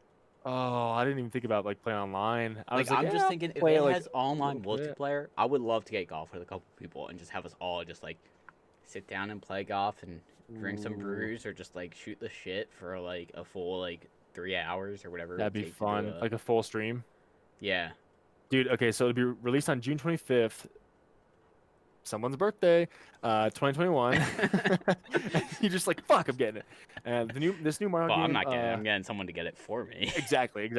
Oh, I didn't even think about like playing online. I'm just thinking if it has online multiplayer, I would love to get golf with a couple people and just have us all just like sit down and play golf and drink some brews or just like shoot the shit for like a full like 3 hours or whatever. That'd be fun, like a full stream. Yeah, dude. Okay, so it'll be released on June 25th. Someone's birthday, 2021. You're just like, fuck, I'm getting it. This new Mario game. I'm not getting it. I'm getting someone to get it for me. Exactly.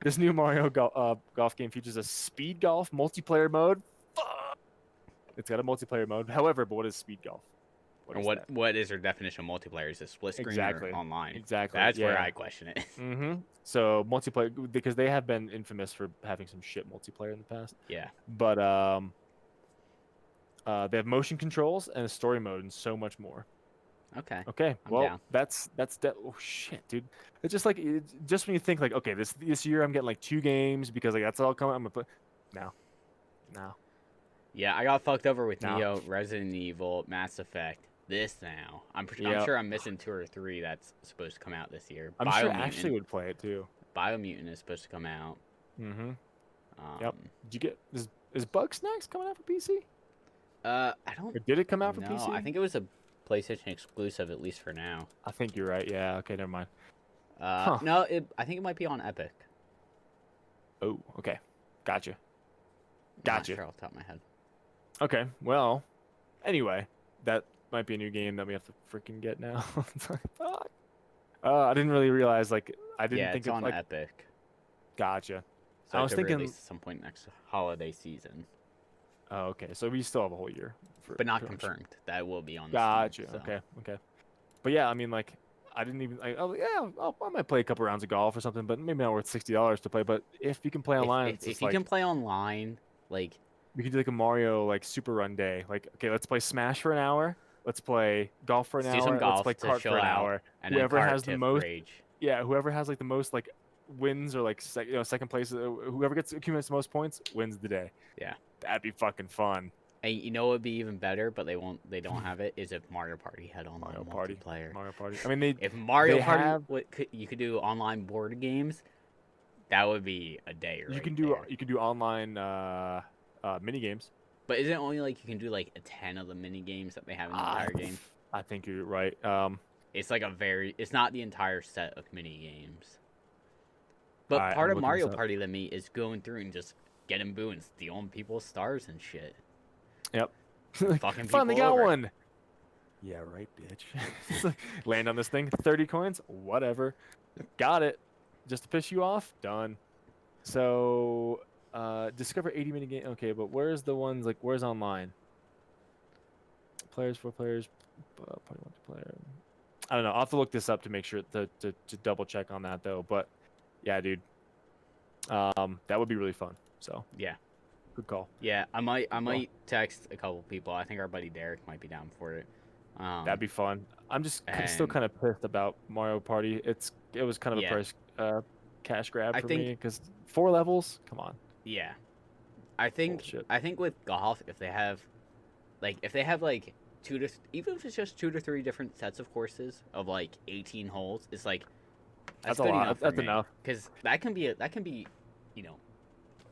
This new Mario golf game features a speed golf multiplayer mode. Fuck. It's got a multiplayer mode. However, but what is speed golf? What is their definition of multiplayer? Is it split screen or online? Exactly. That's where I question it. So multiplayer, because they have been infamous for having some shit multiplayer in the past. Yeah. But They have motion controls and a story mode and so much more. Okay. Okay, I'm well, down. oh shit, dude. It's just like just when you think like, okay, this year I'm getting like 2 games because like that's all coming. I'm gonna put no. Yeah, I got fucked over with No. Neo, Resident Evil, Mass Effect. This now. I'm Yep. sure I'm missing 2 or 3 that's supposed to come out this year. I'm sure Ashley would play it too. Biomutant is supposed to come out. Mm-hmm. Yep. Did you get is Bugsnax coming out for PC? I don't. Or did it come out for No, PC? I think it was a PlayStation exclusive at least for now. I think you're right. Yeah. Okay. Never mind. No, I think it might be on Epic. Oh. Okay. Gotcha. I'm Gotcha. not sure off the top of my head. Okay. Well. Anyway, that might be a new game that we have to freaking get now. Fuck. I didn't really realize. Like, I didn't think it's of on like. Epic. Gotcia. So I was thinking at least some point next holiday season. Oh, okay. So we still have a whole year. But not confirmed. That will be on. Gotcha. Steam, so. Okay. Okay. But yeah, I mean, like, I didn't even. I might play a couple rounds of golf or something, but maybe not worth $60 to play. But if you can play online, if you can play online, like we could do like a Mario like super run day. Like, okay, let's play Smash for an hour. Let's play golf for an hour. Do some golf let's play kart for an hour. And whoever then has the most, rage. yeah, whoever has like the most like wins or like second place, whoever accumulates the most points wins the day. Yeah, that'd be fucking fun. And you know what would be even better, but they don't have it. Is if Mario Party had online multiplayer. Mario Party. I mean, if Mario Party you could do online board games, that would be a day. You can do online mini games. But is it only like you can do like 10 of the mini games that they have in the entire game? I think you're right. It's like it's not the entire set of mini games. But right, part of Mario Party to me is going through and just getting boo and stealing people's stars and shit. Yep. Fucking finally got over. one. Yeah, right, bitch. Land on this thing. 30 coins. Whatever. Got it. Just to piss you off. Done. So, discover 80 mini game. Okay, but where's the ones like where's online? Players, 4 players, party multiplayer. I don't know. I'll have to look this up to make sure to double check on that though. But yeah, dude. That would be really fun. So yeah. Good call. Yeah, I might text a couple people. I think our buddy Derek might be down for it. That'd be fun. I'm just still kind of pissed about Mario Party. It was kind of a price cash grab for me because 4 levels. Come on. Yeah, I think with golf, if they have like 2 to even if it's just 2 to 3 different sets of courses of like 18 holes, it's like that's a lot. That's enough because that can be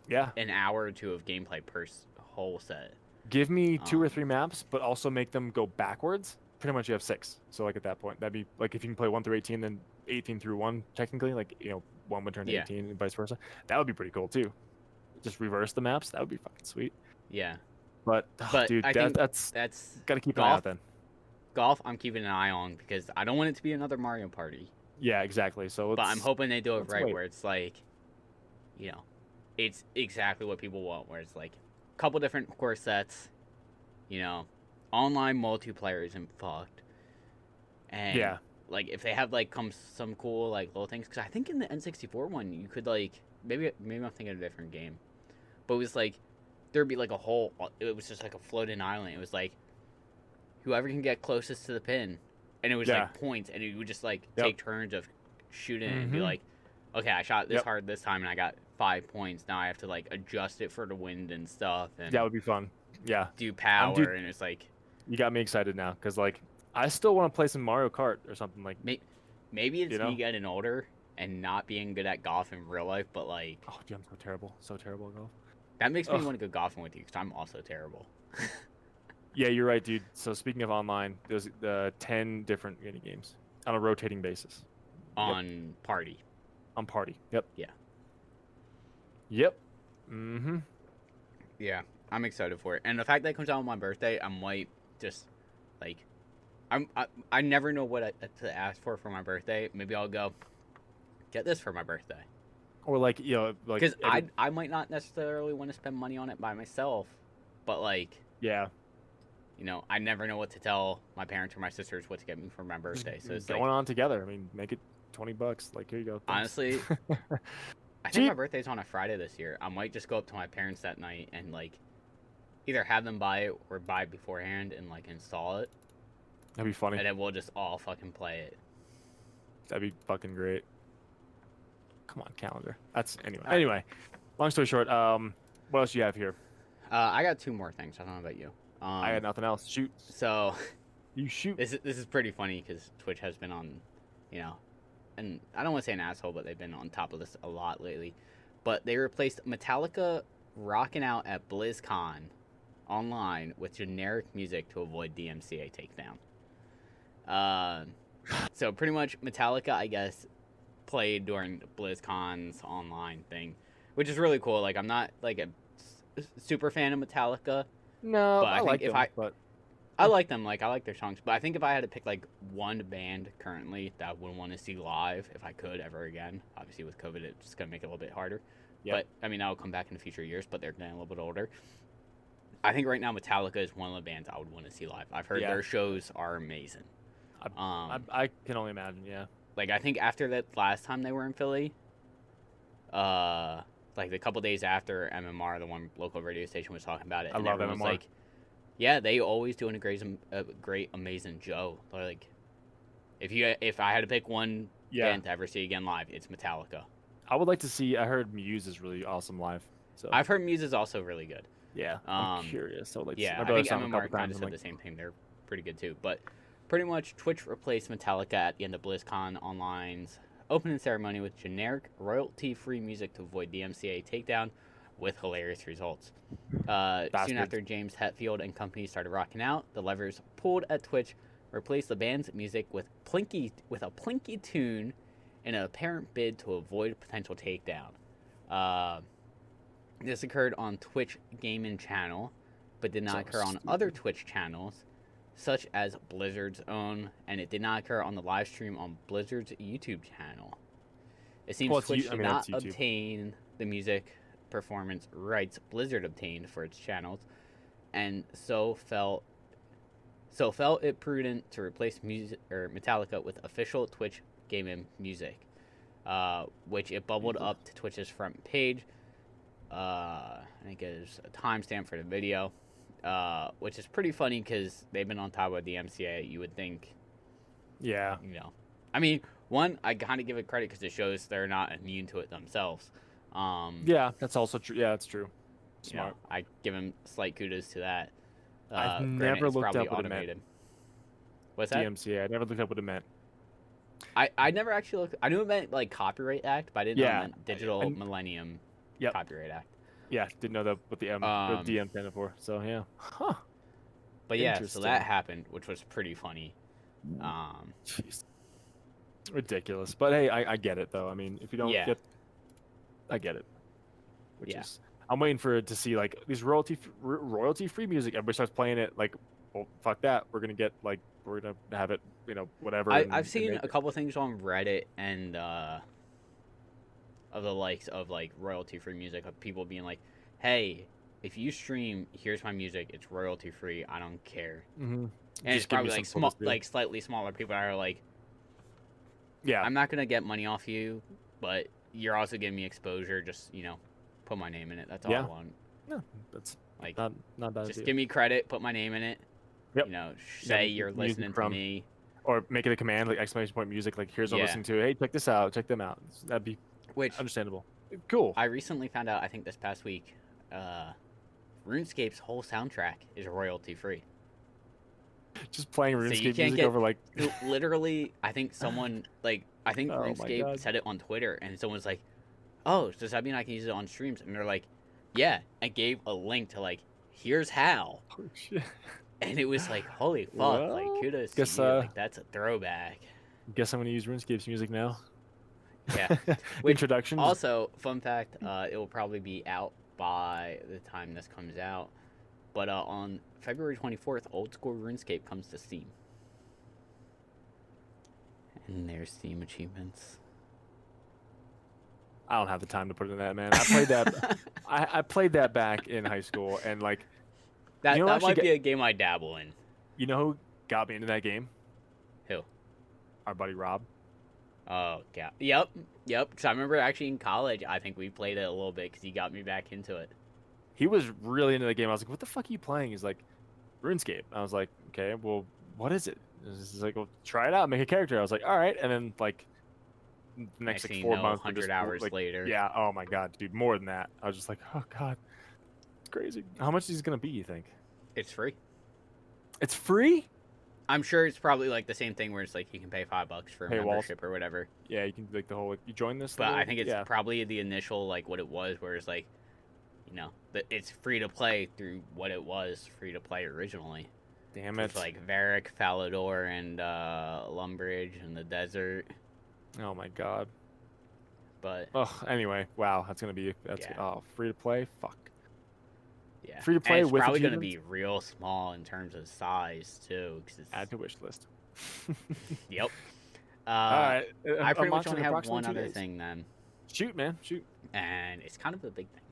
yeah, an hour or 2 of gameplay per whole set. Give me 2 or 3 maps, but also make them go backwards. Pretty much you have 6. So like at that point, that'd be like if you can play 1 through 18, then 18 through 1 technically, like 1 would turn to 18 and vice versa. That would be pretty cool too. Just reverse the maps. That would be fucking sweet. Yeah. But dude, that's gotta keep an eye out then. Golf, I'm keeping an eye on because I don't want it to be another Mario Party. Yeah, exactly. So, but I'm hoping they do it right, where it's like, it's exactly what people want, where it's like a couple different course sets, online multiplayer isn't fucked, and like if they have like some cool like little things, because I think in the N64 one you could like maybe I'm thinking of a different game, but it was like there'd be like it was just like a floating island. It was like whoever can get closest to the pin, and it was like points, and you would just like take turns of shooting and be like, okay, I shot this hard this time and I got 5 points. Now I have to like adjust it for the wind and stuff. And that would be fun. Yeah. Do power and it's like. You got me excited now because like I still want to play some Mario Kart or something like. Maybe it's me getting older and not being good at golf in real life, but like. Oh, dude, I'm so terrible at golf. That makes me want to go golfing with you because I'm also terrible. Yeah, you're right, dude. So speaking of online, there's 10 different mini games on a rotating basis. On Party. On Party. Yep. Yeah. Yep. Mm-hmm. Yeah, I'm excited for it, and the fact that it comes out on my birthday, I might just like, I never know what to ask for my birthday. Maybe I'll go get this for my birthday. Or like because I might not necessarily want to spend money on it by myself, but like I never know what to tell my parents or my sisters what to get me for my birthday. So it's going on together. I mean, make it $20. Like here you go. Thanks. Honestly, I think my birthday's on a Friday this year. I might just go up to my parents that night and like either have them buy it or buy it beforehand and like install it. That'd be funny. And then we'll just all fucking play it. That'd be fucking great. Come on, calendar. That's anyway. Right. Anyway, long story short, what else do you have here? I got 2 more things. I don't know about you. I got nothing else. Shoot. So, You shoot. this is pretty funny because Twitch has been on, and I don't want to say an asshole, but they've been on top of this a lot lately. But they replaced Metallica rocking out at BlizzCon online with generic music to avoid DMCA takedown. So pretty much Metallica, I guess, played during BlizzCon's online thing, which is really cool. Like, I'm not like a super fan of Metallica. No, but I like if them, but I like them, like I like their songs, but I think if I had to pick like one band currently that I would want to see live, if I could ever again, obviously with COVID it's gonna make it a little bit harder. Yep. But I mean that'll come back in the future years, but they're getting a little bit older. I think right now Metallica is one of the bands I would want to see live. I've heard their shows are amazing. I can only imagine. Yeah. Like I think after that last time they were in Philly, like the couple days after MMR, the one local radio station was talking about it, and everyone was like, yeah, they always do a great, amazing Joe. Like, if I had to pick one band to ever see again live, it's Metallica. I would like to see. I heard Muse is really awesome live. So I've heard Muse is also really good. Yeah, I'm curious. So like, yeah, I think MMR kind of said the same thing. They're pretty good too. But pretty much, Twitch replaced Metallica at the end of BlizzCon Online's opening ceremony with generic, royalty-free music to avoid DMCA takedown, with hilarious results. Soon after James Hetfield and company started rocking out, the levers pulled at Twitch replaced the band's music with a plinky tune in an apparent bid to avoid potential takedown. This occurred on Twitch Gaming channel, but did not occur on other Twitch channels, such as Blizzard's own, and it did not occur on the live stream on Blizzard's YouTube channel. It seems Twitch did not obtain the music performance rights Blizzard obtained for its channels, and so felt it prudent to replace Metallica with official Twitch gaming music, which it bubbled up to Twitch's front page. I think there's a timestamp for the video, which is pretty funny because they've been on top of the MCA. You would think, yeah, I mean, one, I kind of give it credit because it shows they're not immune to it themselves. Yeah, that's also true. Yeah, that's true. Smart. I give him slight kudos to that. I've never looked up what it meant. What's that? DMCA. I never looked up what it meant. I never actually looked. I knew it meant like Copyright Act, but I didn't know it meant Digital Millennium Copyright Act. Yeah, didn't know what the DM standed for. So yeah. Huh. But yeah, so that happened, which was pretty funny. Jeez. Ridiculous. But hey, I get it though. I mean, if you don't get, I get it. Which is, I'm waiting to see like these royalty free music. Everybody starts playing it. Like, well, fuck that. We're gonna have it. Whatever. I've seen a couple things on Reddit and of the likes of like royalty free music, of people being like, hey, if you stream, here's my music, it's royalty free, I don't care. Mm-hmm. And it's probably like slightly smaller people that are like, I'm not gonna get money off you, but you're also giving me exposure, just put my name in it, that's all I want. No, that's like not bad. Just give me credit, put my name in it. Yep. Say you're listening to me, or make it a command like exclamation point music, like here's what I'm listening to, hey, check this out, check them out. That'd be understandable. Cool. I recently found out, I think this past week, RuneScape's whole soundtrack is royalty free. Just playing RuneScape music over like literally. I think someone RuneScape said it on Twitter, and someone's like, "Oh, does that mean I can use it on streams?" And they're like, "Yeah," and gave a link to like, "Here's how." Oh, shit. And it was like, "Holy fuck!" Well, like kudos to you. Like that's a throwback. Guess I'm gonna use RuneScape's music now. Yeah. Introduction. Also, fun fact: it will probably be out by the time this comes out. But on February 24th, Old School RuneScape comes to Steam. And there's Steam achievements. I don't have the time to put in that, man. I played that. I played that back in high school, and like that might be a game I dabble in. You know who got me into that game? Who? Our buddy Rob. Oh, yeah. Yep. Because I remember actually in college, I think we played it a little bit because he got me back into it. he was really into the game. I was like, what the fuck are you playing? He's like, RuneScape. I was like, okay, well, what is it? He's like, well, try it out, make a character. I was like, all right. And then like the next like 4 months, 100 hours like, later. yeah. Oh my god, dude, more than that. I was just like, oh god, it's crazy. How much is he gonna be? You think? It's free. It's free? I'm sure it's probably like the same thing where it's like you can pay $5 for a Paywalls. membership or whatever. Yeah, you can like the whole like, you join this. But little, I think it's yeah. probably the initial like what it was, where it's like, you know, it's free to play through what it was free to play originally. Damn it! It's like Varric, Falador, and Lumbridge in the desert. Oh my god. But anyway, wow, that's gonna be free to play. Fuck. Yeah, Free to play and it's with probably achievements? gonna be real small in terms of size too. 'Cause it's, Add to wish list. Yep. All right. I pretty much launch in only have approximately one 2 other days. thing then, Shoot, man, shoot. and it's kind of a big thing.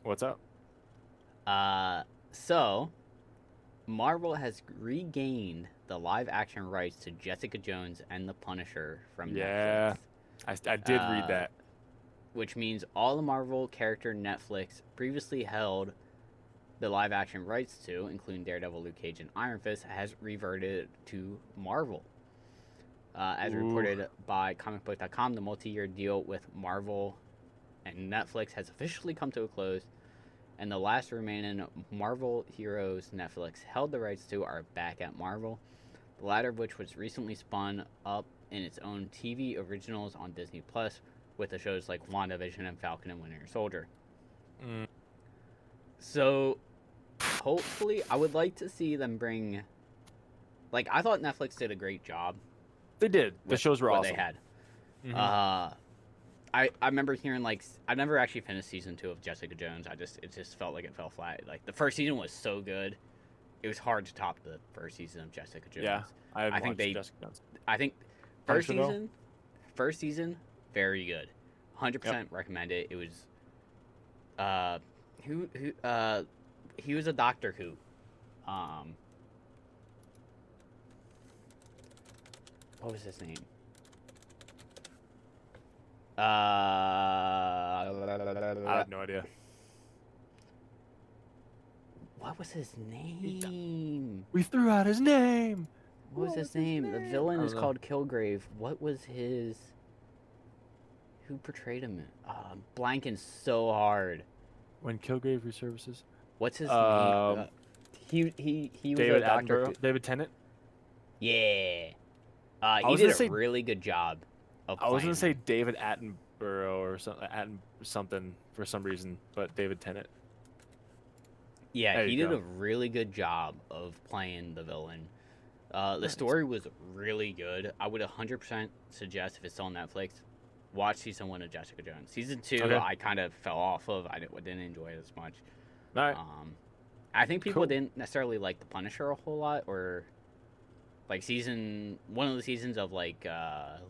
What's up? So Marvel has regained the live-action rights to Jessica Jones and the Punisher from Yeah. Netflix. I did read that. Which means all the Marvel character Netflix previously held the live-action rights to, including Daredevil, Luke Cage, and Iron Fist, has reverted to Marvel. As reported by comicbook.com, the multi-year deal with Marvel and Netflix has officially come to a close, and the last remaining Marvel heroes Netflix held the rights to are back at Marvel, the latter of which was recently spun up in its own TV originals on Disney Plus, with the shows like WandaVision and Falcon and Winter Soldier. So, hopefully, I would like to see them bring... Like, I thought Netflix did a great job. They did. The shows were what awesome. They had. Mhm. I remember hearing, like... I never actually finished season 2 of Jessica Jones. It just felt like it fell flat. Like, the first season was so good. It was hard to top the first season of Jessica Jones. Yeah, I think they... Jessica Jones. I think first season, very good. 100% recommend it. It was, he was a Doctor Who. What was his name? I have no idea. What was his name? We threw out his name. What was his name? The villain is called Kilgrave. What was his... Who portrayed him? Blanking so hard. When Kilgrave resurfaces. What's his name? He was David a Doctor. David Tennant. Yeah. He did a really good job of I was gonna say him. David Attenborough or something for some reason, but David Tennant. Yeah, he did a really good job of playing the villain. The story was really good. I would 100% suggest, if it's still on Netflix, watch season 1 of Jessica Jones. Season 2, I kind of fell off of. I didn't enjoy it as much. All right. I think people didn't necessarily like the Punisher a whole lot, or like one of the seasons of like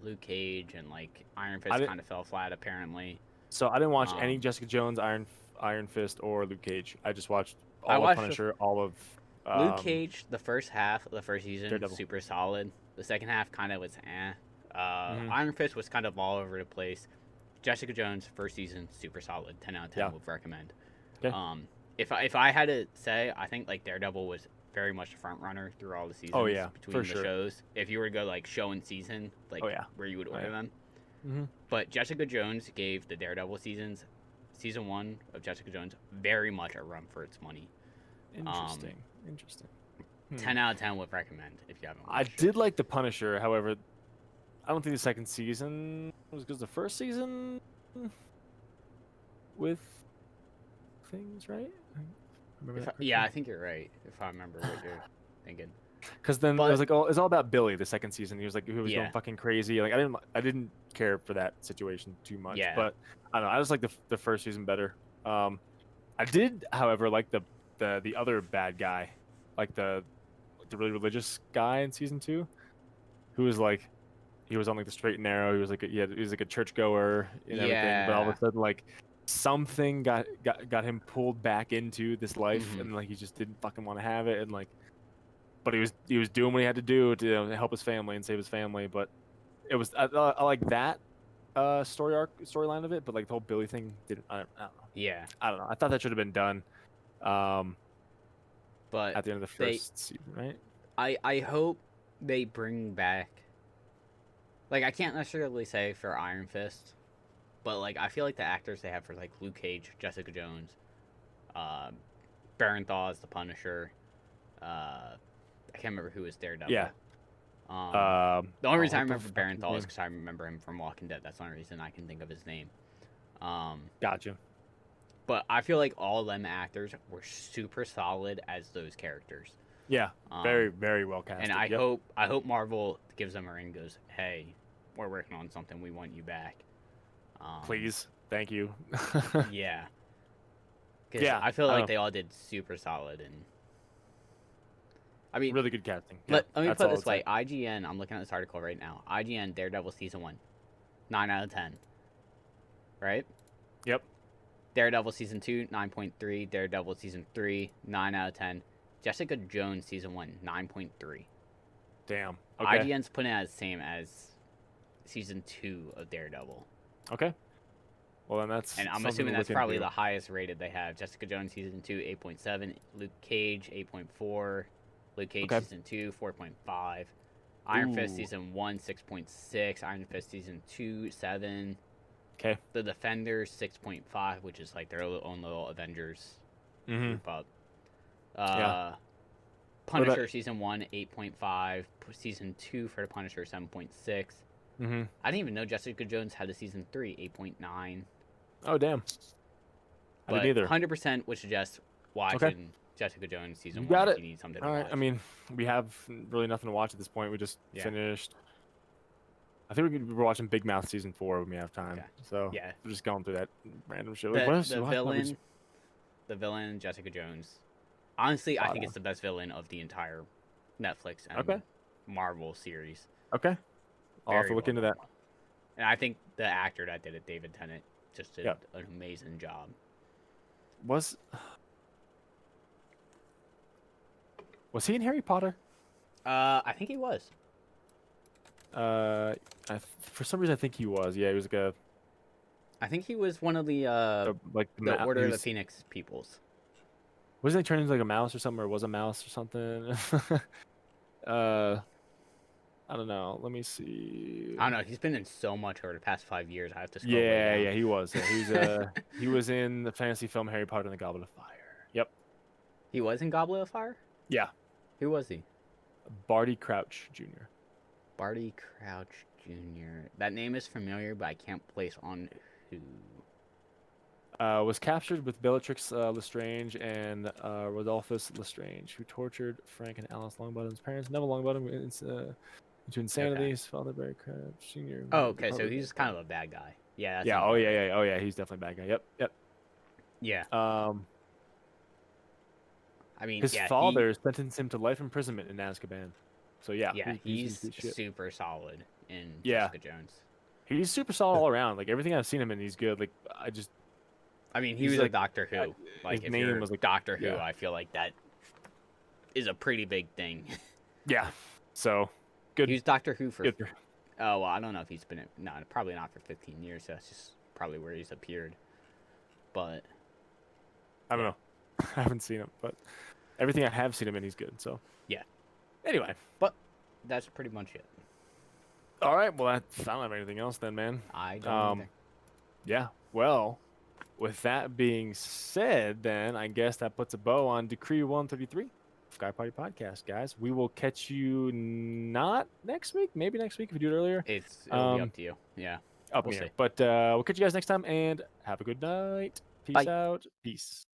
Luke Cage and like Iron Fist kind of fell flat apparently. So I didn't watch any Jessica Jones, Iron Fist, or Luke Cage. I just watched all of Punisher, all of Luke Cage. The first half of the first season was super solid. The second half kind of was Iron Fist was kind of all over the place. Jessica Jones first season super solid. 10 out of 10 would recommend. Okay. If I had to say, I think like Daredevil was very much the front runner through all the seasons between the shows. If you were to go like show and season, like where you would order them. Mm-hmm. But Jessica Jones gave the Daredevil season 1 of Jessica Jones very much a run for its money. Interesting. 10 out of 10 would recommend if you haven't watched I did like the Punisher, however, I don't think the second season was because the first season with things, right? I think you're right. If I remember what you're thinking. Because then it was like, it's all about Billy. The second season, he was going fucking crazy. Like I didn't care for that situation too much. Yeah. But I don't know. I just like the first season better. I did, however, like the other bad guy, like the really religious guy in season 2, who was like, he was on like the straight and narrow. He was like he was like a churchgoer and everything. But all of a sudden, like something got him pulled back into this life, and like he just didn't fucking want to have it, and like, but he was doing what he had to do to help his family and save his family. But it was I like that storyline of it, but like the whole Billy thing didn't. I don't know. Yeah, I don't know. I thought that should have been done. but At the end of the first season, right? I hope they bring back. Like, I can't necessarily say for Iron Fist, but like I feel like the actors they have for like Luke Cage, Jessica Jones, Baron as the Punisher. I can't remember who was Daredevil. Yeah. The only reason I remember Baron is because I remember him from Walking Dead. That's the only reason I can think of his name. Gotcha. But I feel like all them actors were super solid as those characters. Yeah, very, very well cast. And I hope Marvel gives them a ring and goes, hey, we're working on something. We want you back. Please. Thank you. Yeah. Yeah. I feel like they all did super solid. And I mean, really good casting. Let me put it this way. IGN, I'm looking at this article right now. IGN, Daredevil Season 1. 9 out of 10. Right? Yep. Daredevil Season 2, 9.3. Daredevil Season 3, 9 out of 10. Jessica Jones Season 1, 9.3. Damn. Okay. IGN's putting it as the same as Season 2 of Daredevil. Okay. Well, then that's... And I'm assuming that's probably the highest rated they have. Jessica Jones Season 2, 8.7. Luke Cage, 8.4. Luke Cage Season 2, 4.5. Iron Fist Season 1, 6.6. Iron Fist Season 2, 7. Okay. The Defenders, 6.5, which is like their own little Avengers group up. Punisher Season 1, 8.5. Season 2 for the Punisher, 7.6. I didn't even know Jessica Jones had a Season 3, 8.9. Oh, damn. I didn't either. 100% would suggest watching Jessica Jones Season 1 got if it. you need something All to right. watch. I mean, we have really nothing to watch at this point. We just finished... I think we're watching Big Mouth Season 4 when we have time. Okay. So we're just going through that random shit. The villain, Jessica Jones. Honestly, I think it's the best villain of the entire Netflix and Marvel series. Okay. I'll have to look into that. And I think the actor that did it, David Tennant, just did an amazing job. Was he in Harry Potter? I think he was. For some reason, I think he was. Yeah, he was like a... I think he was one of the Order of the Phoenix peoples. Wasn't he turned into like a mouse or something, or was a mouse or something? I don't know. Let me see. I don't know. He's been in so much over the past 5 years. I have to scroll Yeah, he was. Yeah, he was in the fantasy film Harry Potter and the Goblet of Fire. Yep. He was in Goblet of Fire? Yeah. Who was he? Barty Crouch Jr. Barty Crouch Jr. That name is familiar, but I can't place on who. Was captured with Bellatrix Lestrange and Rodolphus Lestrange, who tortured Frank and Alice Longbottom's parents. Neville Longbottom into insanity. His father, Barry Crouch Jr. Oh, okay, so he's kind of a bad guy. Yeah. Yeah. Oh, yeah. Oh, yeah. He's definitely a bad guy. Yep. Yeah. I mean, his father sentenced him to life imprisonment in Azkaban. So yeah. Yeah, he's super solid in Jessica Jones. He's super solid all around. Like everything I've seen him in, he's good. Like I mean, he was like Doctor Who. Like his name was like Doctor Who. I feel like that is a pretty big thing. Yeah. So good. He was Doctor Who for. Oh well, I don't know if he's been. No, probably not for 15 years. So that's just probably where he's appeared. But I don't know. I haven't seen him, but everything I have seen him in, he's good. So yeah. Anyway, but that's pretty much it. All right. Well, I don't have anything else then, man. I don't either. Yeah. Well, with that being said, then I guess that puts a bow on Decree 133, Sky Party Podcast, guys. We will catch you not next week, maybe next week if we do it earlier. It'll be up to you. Yeah. We'll see. But we'll catch you guys next time, and have a good night. Peace out. Peace.